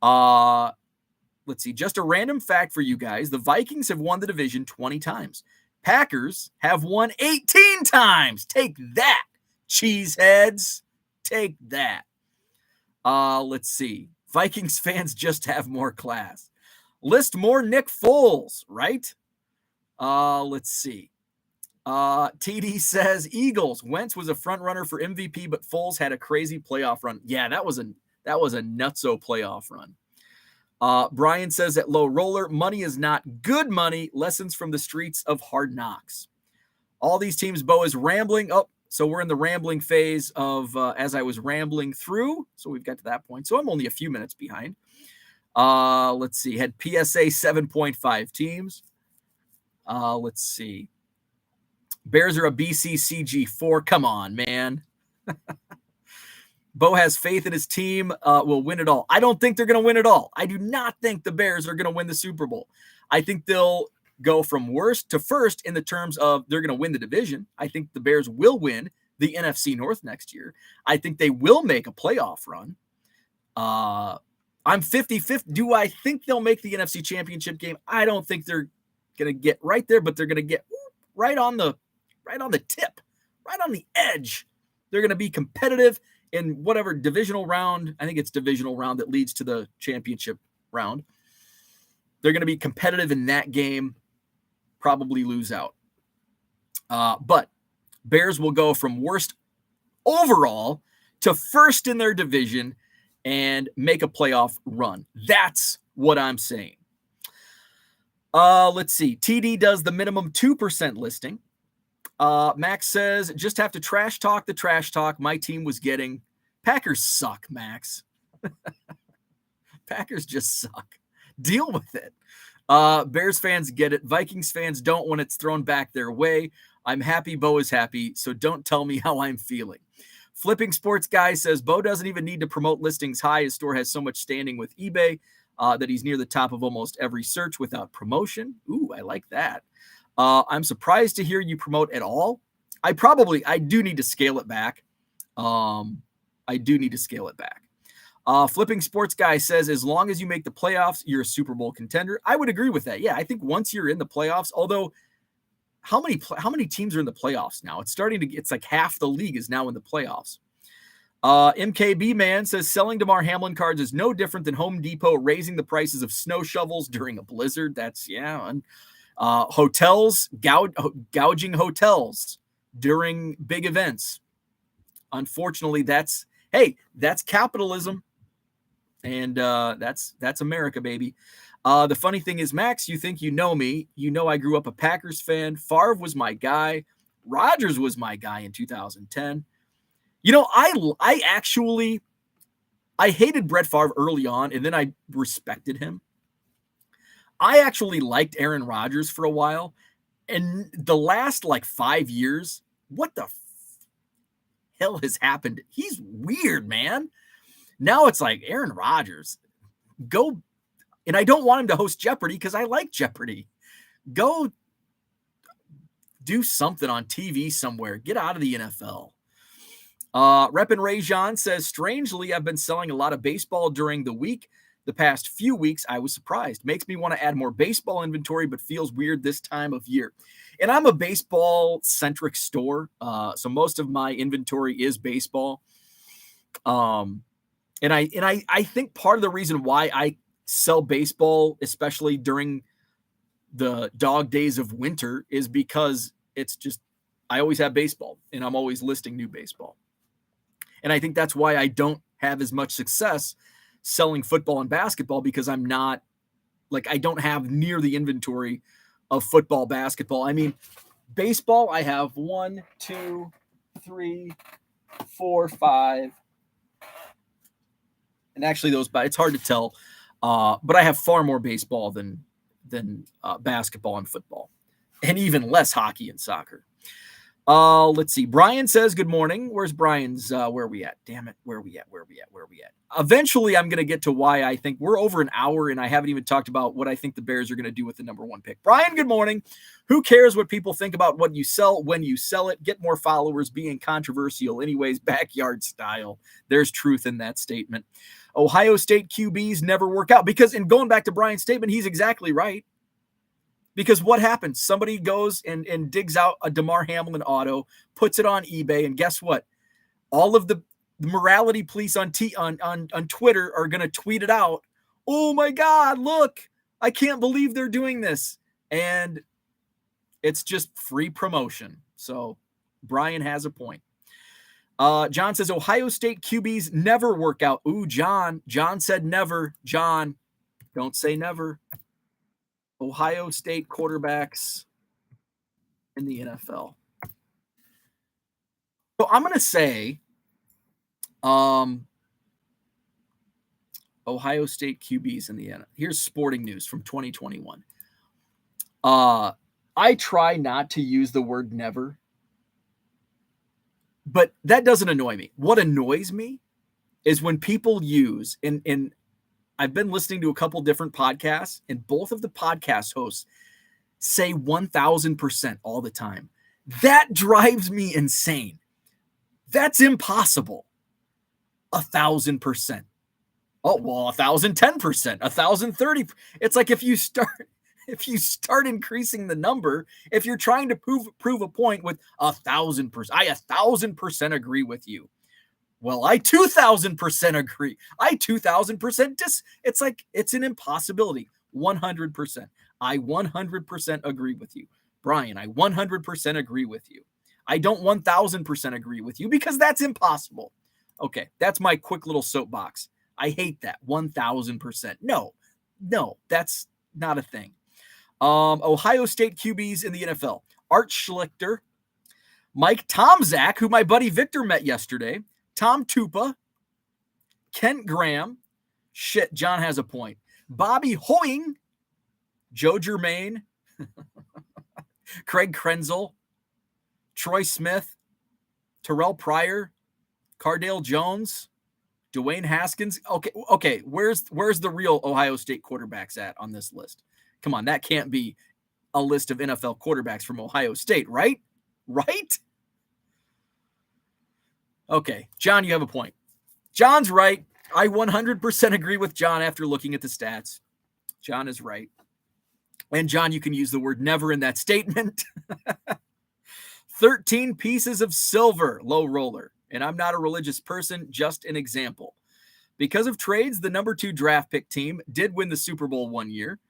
Let's see. Just a random fact for you guys. The Vikings have won the division 20 times. Packers have won 18 times. Take that, cheeseheads. Take that. Let's see. Vikings fans just have more class. List more Nick Foles, right? Let's see. TD says Eagles. Wentz was a front runner for MVP, but Foles had a crazy playoff run. Yeah, that was a nutso playoff run. Brian says at Low Roller, money is not good money. Lessons from the streets of Hard Knocks. All these teams, Bo is rambling. Oh, so we're in the rambling phase of as I was rambling through. So we've got to that point. So I'm only a few minutes behind. Let's see. Had PSA 7.5 teams. Let's see. Bears are a BCCG4. Come on, man. Bo has faith in his team will win it all. I don't think they're going to win it all. I do not think the Bears are going to win the Super Bowl. I think they'll go from worst to first in the terms of they're going to win the division. I think the Bears will win the NFC North next year. I think they will make a playoff run. I'm 50-50. Do I think they'll make the NFC Championship game? I don't think they're going to get right there, but they're going to get right on the tip, right on the edge. They're going to be competitive in whatever divisional round. I think it's divisional round that leads to the championship round. They're going to be competitive in that game, probably lose out. But Bears will go from worst overall to first in their division and make a playoff run. That's what I'm saying. Let's see. TD does the minimum 2% listing. Max says, just have to trash talk the trash talk my team was getting. Packers suck, Max. Packers just suck. Deal with it. Bears fans get it. Vikings fans don't when it's thrown back their way. I'm happy Bo is happy, so don't tell me how I'm feeling. Flipping Sports Guy says, Bo doesn't even need to promote listings high. His store has so much standing with eBay that he's near the top of almost every search without promotion. Ooh, I like that. I'm surprised to hear you promote at all. I do need to scale it back. Flipping Sports Guy says, as long as you make the playoffs, you're a Super Bowl contender. I would agree with that. Yeah, I think once you're in the playoffs, although how many teams are in the playoffs now? It's like half the league is now in the playoffs. MKB Man says, selling Damar Hamlin cards is no different than Home Depot raising the prices of snow shovels during a blizzard. Hotels, gouging hotels during big events. Unfortunately, that's capitalism. And that's America, baby. The funny thing is, Max, you think you know me. You know I grew up a Packers fan. Favre was my guy. Rodgers was my guy in 2010. You know, I hated Brett Favre early on, and then I respected him. I actually liked Aaron Rodgers for a while. And the last 5 years, what the hell has happened? He's weird, man. Now it's like Aaron Rodgers, go. And I don't want him to host Jeopardy because I like Jeopardy. Go do something on TV somewhere. Get out of the NFL. Reppin' Ray Jean says, strangely, I've been selling a lot of baseball during the week. The past few weeks, I was surprised. Makes me want to add more baseball inventory, but feels weird this time of year. And I'm a baseball-centric store, so most of my inventory is baseball. And I think part of the reason why I sell baseball, especially during the dog days of winter, is because it's just I always have baseball, and I'm always listing new baseball. And I think that's why I don't have as much success selling football and basketball, because I'm not I don't have near the inventory of football, basketball. I mean, baseball, I have 1, 2, 3, 4, 5. And actually it's hard to tell. But I have far more baseball than basketball and football, and even less hockey and soccer. Let's see. Brian says, good morning. Where's Brian's? Where are we at? Damn it. Where are we at? Eventually, I'm going to get to why I think we're over an hour, and I haven't even talked about what I think the Bears are going to do with the number 1 pick. Brian, good morning. Who cares what people think about what you sell when you sell it? Get more followers. Being controversial anyways, backyard style. There's truth in that statement. Ohio State QBs never work out. Because, in going back to Brian's statement, he's exactly right. Because what happens? Somebody goes and digs out a Damar Hamlin auto, puts it on eBay, and guess what? All of the morality police on Twitter are going to tweet it out. Oh my God, look, I can't believe they're doing this. And it's just free promotion. So Brian has a point. John says, Ohio State QBs never work out. Ooh, John said never. John, don't say never. Ohio State quarterbacks in the NFL. So I'm going to say Ohio State QBs in the NFL. Here's sporting news from 2021. I try not to use the word never, but that doesn't annoy me. What annoys me is when people use, and I've been listening to a couple different podcasts, and both of the podcast hosts say 1,000% all the time. That drives me insane. That's impossible. 1,000%. Oh, well, 1,010%, 1,030%. It's like if you start increasing the number, if you're trying to prove a point with 1,000%, I 1,000% agree with you. Well, I 2,000% agree. I 2,000% it's like it's an impossibility. 100%. I 100% agree with you. Brian, I 100% agree with you. I don't 1,000% agree with you because that's impossible. Okay, that's my quick little soapbox. I hate that. 1,000%. No, that's not a thing. Ohio State QBs in the NFL. Art Schlichter, Mike Tomczak, who my buddy Victor met yesterday, Tom Tupa, Kent Graham, shit, John has a point, Bobby Hoying, Joe Germain, Craig Krenzel, Troy Smith, Terrell Pryor, Cardale Jones, Dwayne Haskins. Okay. Where's the real Ohio State quarterbacks at on this list? Come on, that can't be a list of NFL quarterbacks from Ohio State, right? Right? Okay, John, you have a point. John's right. I 100% agree with John after looking at the stats. John is right. And John, you can use the word never in that statement. 13 pieces of silver, low roller. And I'm not a religious person, just an example. Because of trades, the number 2 draft pick team did win the Super Bowl one year.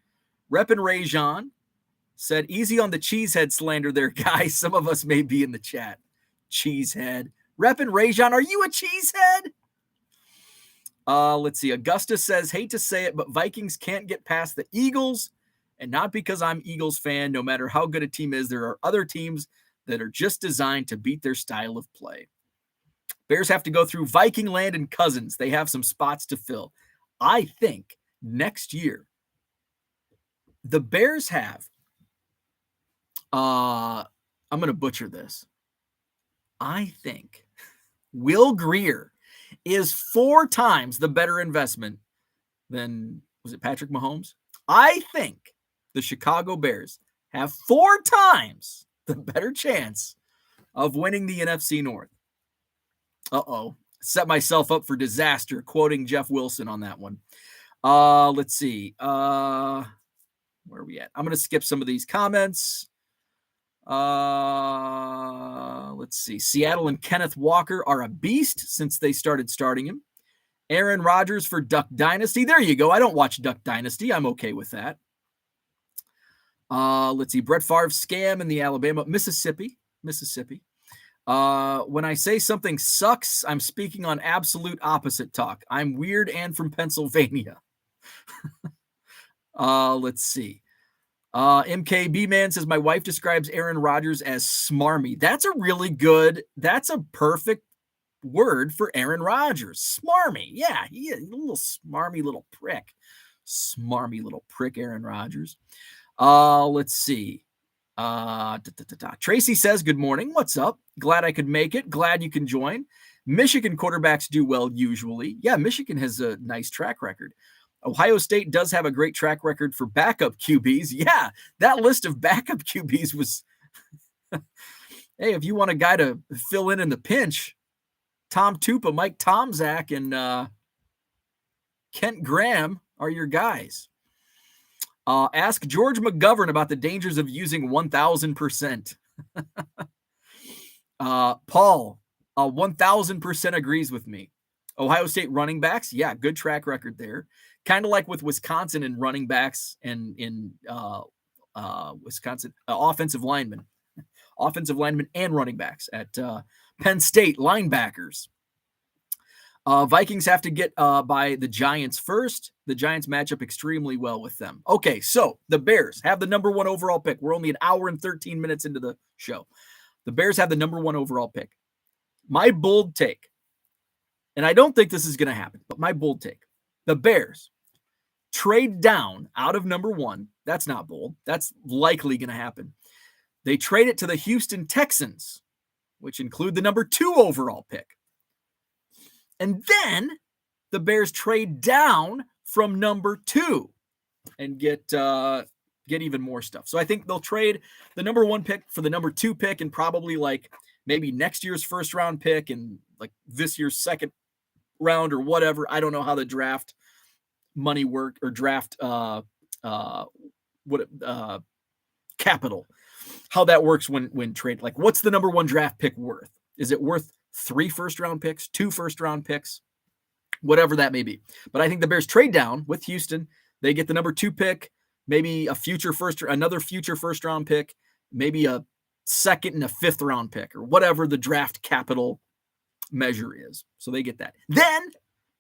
Reppin' Ray Jean said, easy on the cheesehead slander there, guys. Some of us may be in the chat. Cheesehead. Reppin' Ray Jean, are you a cheesehead? Let's see. Augusta says, hate to say it, but Vikings can't get past the Eagles. And not because I'm Eagles fan. No matter how good a team is, there are other teams that are just designed to beat their style of play. Bears have to go through Viking land and Cousins. They have some spots to fill. I think next year, the Bears have, I'm going to butcher this. I think Will Grier is 4 times the better investment than, was it Patrick Mahomes? I think the Chicago Bears have 4 times the better chance of winning the NFC North. Set myself up for disaster, quoting Jeff Wilson on that one. Let's see. Where are we at? I'm going to skip some of these comments. Let's see. Seattle and Kenneth Walker are a beast since they started starting him. Aaron Rodgers for Duck Dynasty. There you go. I don't watch Duck Dynasty. I'm okay with that. Let's see. Brett Favre scam in the Mississippi. When I say something sucks, I'm speaking on absolute opposite talk. I'm weird and from Pennsylvania. Let's see. MKB Man says, my wife describes Aaron Rodgers as smarmy. That's a perfect word for Aaron Rodgers. Smarmy. Yeah, he is a little smarmy little prick. Smarmy little prick, Aaron Rodgers. Let's see. Tracy says, good morning. What's up? Glad I could make it. Glad you can join. Michigan quarterbacks do well usually. Yeah, Michigan has a nice track record. Ohio State does have a great track record for backup QBs. Yeah, that list of backup QBs was, hey, if you want a guy to fill in the pinch, Tom Tupa, Mike Tomczak, and Kent Graham are your guys. Ask George McGovern about the dangers of using 1,000%. Paul, 1,000% agrees with me. Ohio State running backs, yeah, good track record there. Kind of like with Wisconsin and running backs and in Wisconsin offensive linemen and running backs at Penn State linebackers. Vikings have to get by the Giants first. The Giants match up extremely well with them. Okay, so the Bears have the number 1 overall pick. We're only an hour and 13 minutes into the show. The Bears have the number 1 overall pick. My bold take, and I don't think this is going to happen, but my bold take, the Bears trade down out of number 1. That's not bold. That's likely going to happen. They trade it to the Houston Texans, which include the number 2 overall pick. And then the Bears trade down from number 2 and get even more stuff. So I think they'll trade the number 1 pick for the number 2 pick and probably like maybe next year's first round pick and like this year's second round or whatever. I don't know how the draft money work or draft capital, how that works when trade. Like what's the number 1 draft pick worth? Is it worth 3 first round picks, 2 first round picks, whatever that may be? But I think the Bears trade down with Houston. They get the number 2 pick, maybe another future first round pick, maybe a second and a 5th round pick or whatever the draft capital measure is. So they get that. Then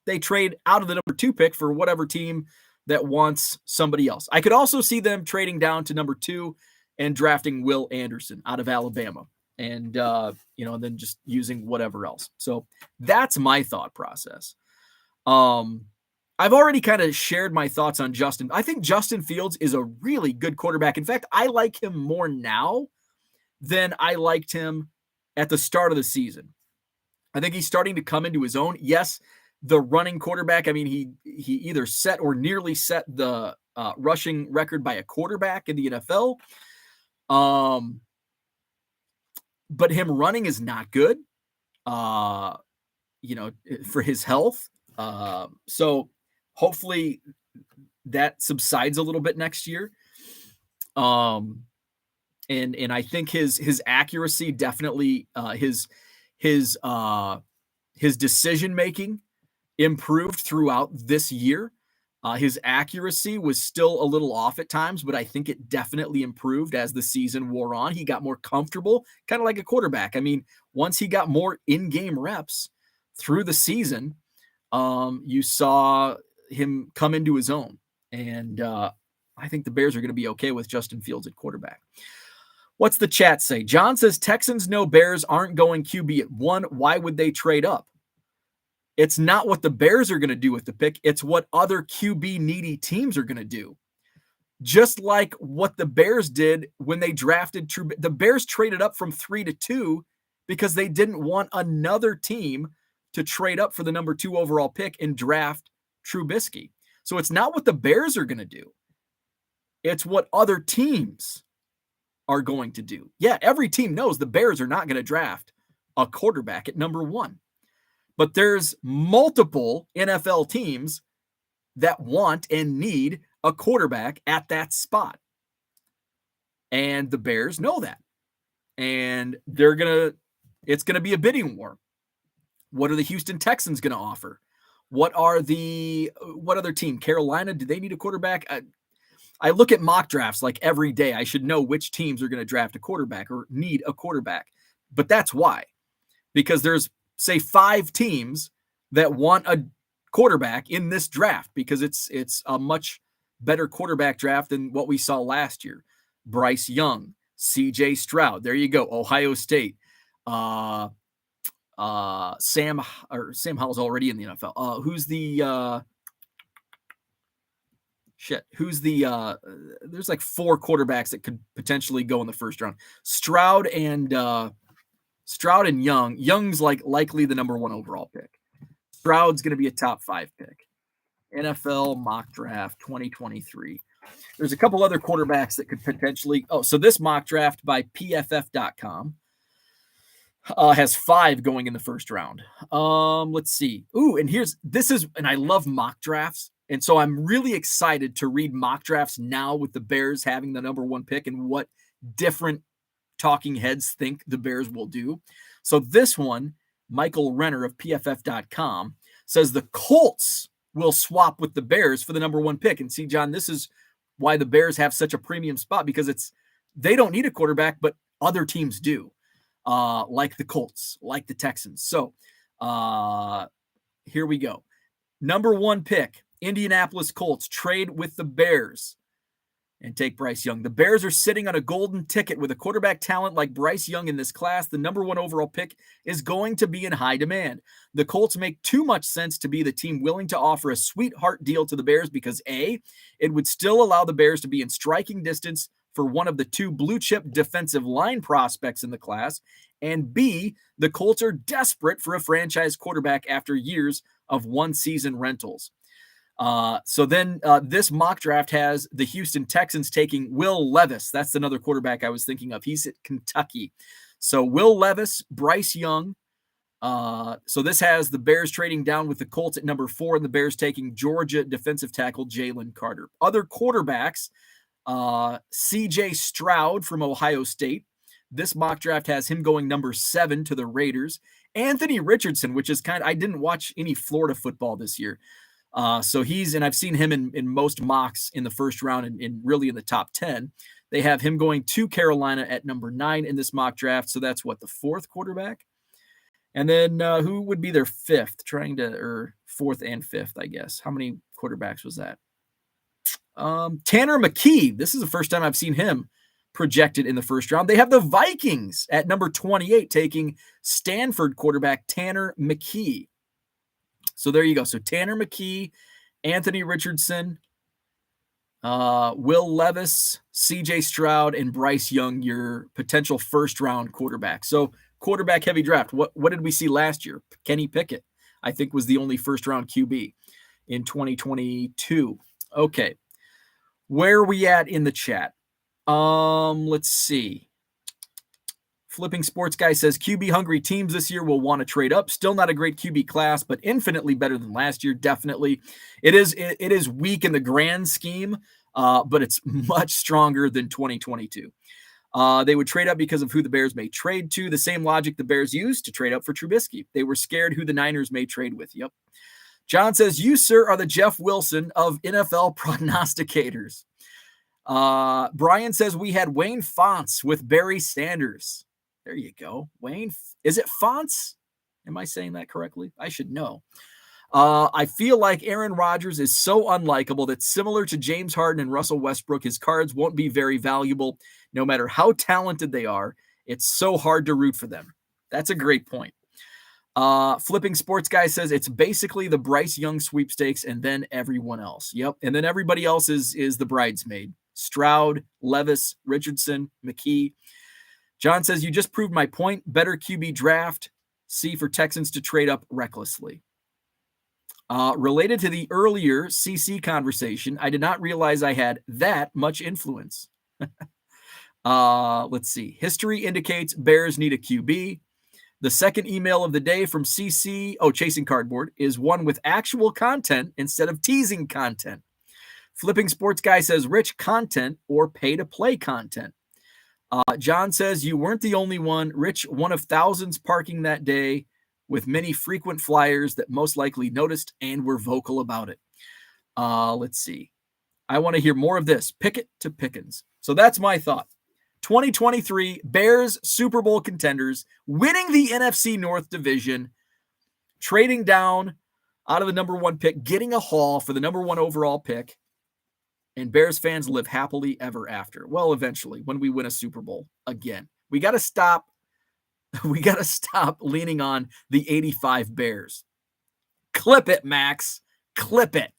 they trade out of the number 2 pick for whatever team that wants somebody else. I could also see them trading down to number 2 and drafting Will Anderson out of Alabama, and then just using whatever else. So that's my thought process. I've already kind of shared my thoughts on Justin. I think Justin Fields is a really good quarterback. In fact, I like him more now than I liked him at the start of the season. I think he's starting to come into his own. Yes, the running quarterback, I mean, he either set or nearly set the rushing record by a quarterback in the NFL. But him running is not good, for his health. So hopefully that subsides a little bit next year. And I think his accuracy definitely, his decision making improved throughout this year. His accuracy was still a little off at times, but I think it definitely improved as the season wore on. He got more comfortable, kind of like a quarterback. I mean, once he got more in-game reps through the season, you saw him come into his own. And I think the Bears are going to be okay with Justin Fields at quarterback. What's the chat say? John says, Texans know Bears aren't going QB at 1. Why would they trade up? It's not what the Bears are going to do with the pick. It's what other QB needy teams are going to do. Just like what the Bears did when they drafted the Bears traded up from 3 to 2 because they didn't want another team to trade up for the number 2 overall pick and draft Trubisky. So it's not what the Bears are going to do. It's what other teams are going to do. Yeah, every team knows the Bears are not going to draft a quarterback at number 1. But there's multiple NFL teams that want and need a quarterback at that spot. And the Bears know that. And it's going to be a bidding war. What are the Houston Texans going to offer? What other team? Carolina, do they need a quarterback? I look at mock drafts like every day. I should know which teams are going to draft a quarterback or need a quarterback. But that's why. Because there's, say, 5 teams that want a quarterback in this draft because it's a much better quarterback draft than what we saw last year. Bryce Young, CJ Stroud. There you go. Ohio State. Sam Howell's already in the NFL. There's like 4 quarterbacks that could potentially go in the first round. Stroud and Young. Young's likely the number 1 overall pick. Stroud's going to be a top 5 pick. NFL mock draft 2023. There's a couple other quarterbacks that could potentially. So this mock draft by PFF.com has 5 going in the first round. Let's see. And I love mock drafts. And so I'm really excited to read mock drafts now with the Bears having the number 1 pick and what different talking heads think the Bears will do. So this one, Michael Renner of PFF.com says the Colts will swap with the Bears for the number 1 pick. And see, John, this is why the Bears have such a premium spot, because they don't need a quarterback, but other teams do, like the Colts, like the Texans. So here we go. Number 1 pick, Indianapolis Colts trade with the Bears and take Bryce Young. The Bears are sitting on a golden ticket with a quarterback talent like Bryce Young in this class. The number 1 overall pick is going to be in high demand. The Colts make too much sense to be the team willing to offer a sweetheart deal to the Bears because A, it would still allow the Bears to be in striking distance for one of the 2 blue chip defensive line prospects in the class, and B, the Colts are desperate for a franchise quarterback after years of 1-season rentals. So then this mock draft has the Houston Texans taking Will Levis. That's another quarterback I was thinking of. He's at Kentucky. So Will Levis, Bryce Young. So this has the Bears trading down with the Colts at number 4 and the Bears taking Georgia defensive tackle Jalen Carter. Other quarterbacks, CJ Stroud from Ohio State. This mock draft has him going number 7 to the Raiders. Anthony Richardson, which is I didn't watch any Florida football this year. So and I've seen him in most mocks in the first round and really in the top 10. They have him going to Carolina at number 9 in this mock draft. So that's the 4th quarterback. And then who would be their 5th? Or 4th and 5th, I guess. How many quarterbacks was that? Tanner McKee. This is the first time I've seen him projected in the first round. They have the Vikings at number 28 taking Stanford quarterback Tanner McKee. So there you go. So Tanner McKee, Anthony Richardson, Will Levis, CJ Stroud, and Bryce Young, your potential first round quarterback. So quarterback heavy draft. What did we see last year? Kenny Pickett, I think, was the only first round QB in 2022. Okay. Where are we at in the chat? Let's see. Flipping Sports Guy says QB hungry teams this year will want to trade up. Still not a great QB class, but infinitely better than last year. Definitely. It is weak in the grand scheme, but it's much stronger than 2022. They would trade up because of who the Bears may trade to. The same logic the Bears used to trade up for Trubisky. They were scared who the Niners may trade with. Yep. John says, you, sir, are the Jeff Wilson of NFL prognosticators. Brian says we had Wayne Fonts with Barry Sanders. There you go. Wayne. Is it Fonts? Am I saying that correctly? I should know. I feel like Aaron Rodgers is so unlikable that similar to James Harden and Russell Westbrook, his cards won't be very valuable no matter how talented they are. It's so hard to root for them. That's a great point. Flipping Sports Guy says it's basically the Bryce Young sweepstakes and then everyone else. Yep. And then everybody else is the bridesmaid. Stroud, Levis, Richardson, McKee. John says, you just proved my point. Better QB draft. C for Texans to trade up recklessly. Related to the earlier CC conversation, I did not realize I had that much influence. Let's see. History indicates Bears need a QB. The second email of the day from CC, Chasing Cardboard, is one with actual content instead of teasing content. Flipping Sports Guy says rich content or pay-to-play content. John says you weren't the only one. Rich, one of thousands parking that day with many frequent flyers that most likely noticed and were vocal about it. Let's see. I want to hear more of this. Pickett to Pickens. So that's my thought. 2023 Bears Super Bowl contenders winning the NFC North division, trading down out of the number one pick, getting a haul for the number one overall pick. And Bears fans live happily ever after. Well, eventually, when we win a Super Bowl again. We got to stop leaning on the 85 Bears. Clip it, Max. Clip it.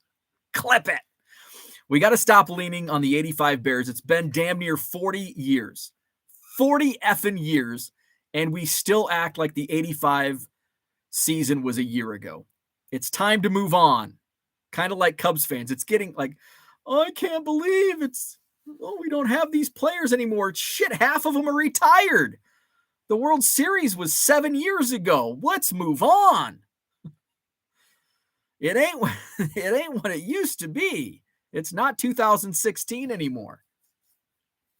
We got to stop leaning on the 85 Bears. It's been damn near 40 years. 40 effing years, and we still act like the 85 season was a year ago. It's time to move on. Kind of like Cubs fans. It's getting like, I can't believe we don't have these players anymore. Shit, half of them are retired. The World Series was 7 years ago. Let's move on. It ain't what it used to be. It's not 2016 anymore.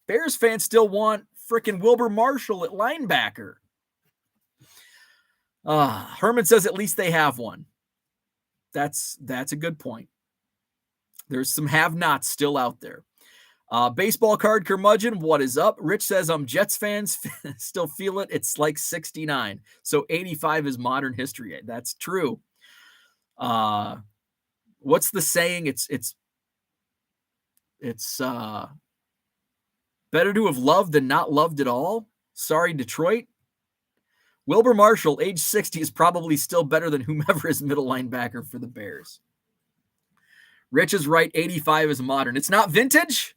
Bears fans still want frickin' Wilbur Marshall at linebacker. Herman says at least they have one. That's a good point. There's some have-nots still out there. Baseball card curmudgeon, what is up? Rich says, Jets fans still feel it. It's like 69. So 85 is modern history. That's true. What's the saying? It's better to have loved than not loved at all. Sorry, Detroit. Wilbur Marshall, age 60, is probably still better than whomever is middle linebacker for the Bears. Rich is right. 85 is modern. It's not vintage.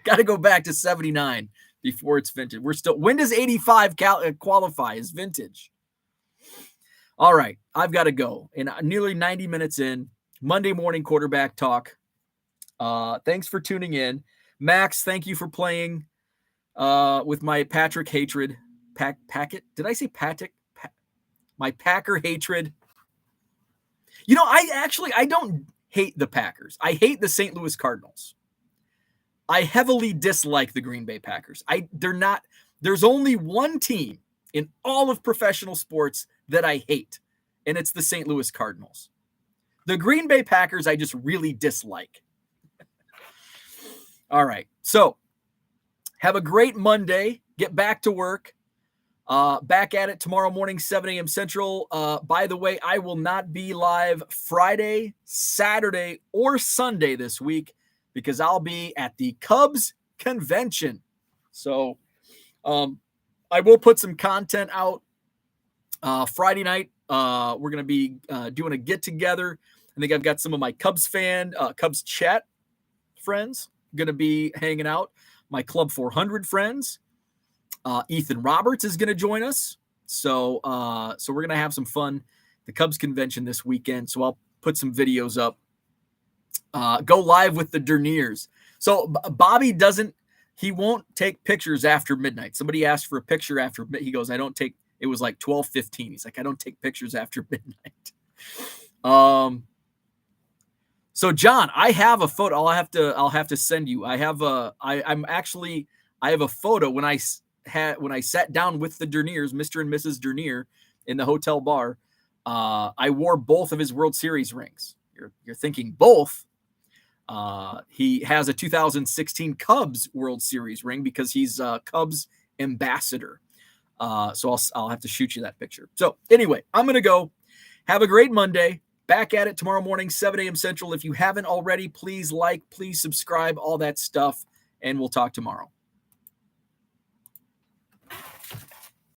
Got to go back to 79 before it's vintage. When does 85 qualify as vintage? All right. I've got to go. And nearly 90 minutes in, Monday morning quarterback talk. Thanks for tuning in. Max, thank you for playing with my Patrick hatred. Packet? Did I say Patrick? My Packer hatred. You know, I don't hate the Packers. I hate the St. Louis Cardinals. I heavily dislike the Green Bay Packers. There's only one team in all of professional sports that I hate, and it's the St. Louis Cardinals. The Green Bay Packers, I just really dislike. All right. So have a great Monday. Get back to work. Back at it tomorrow morning, 7 a.m. Central. By the way, I will not be live Friday, Saturday, or Sunday this week. because I'll be at the Cubs convention. So I will put some content out Friday night. We're going to be doing a get-together. I think I've got some of my Cubs chat friends going to be hanging out. My Club 400 friends. Ethan Roberts is going to join us. So we're going to have some fun. The Cubs convention this weekend. So I'll put some videos up. Go live with the Derniers. So Bobby he won't take pictures after midnight. Somebody asked for a picture after midnight. He goes, it was like 12:15. He's like, I don't take pictures after midnight. So John, I have a photo. I'll have to send you. I have a photo when I sat down with the Derniers, Mr. and Mrs. Dernier, in the hotel bar. I wore both of his World Series rings. You're thinking both. He has a 2016 Cubs World Series ring because he's a Cubs ambassador. So I'll have to shoot you that picture. So anyway, I'm going to go. Have a great Monday. Back at it tomorrow morning, 7 a.m. Central. If you haven't already, please subscribe, all that stuff, and we'll talk tomorrow.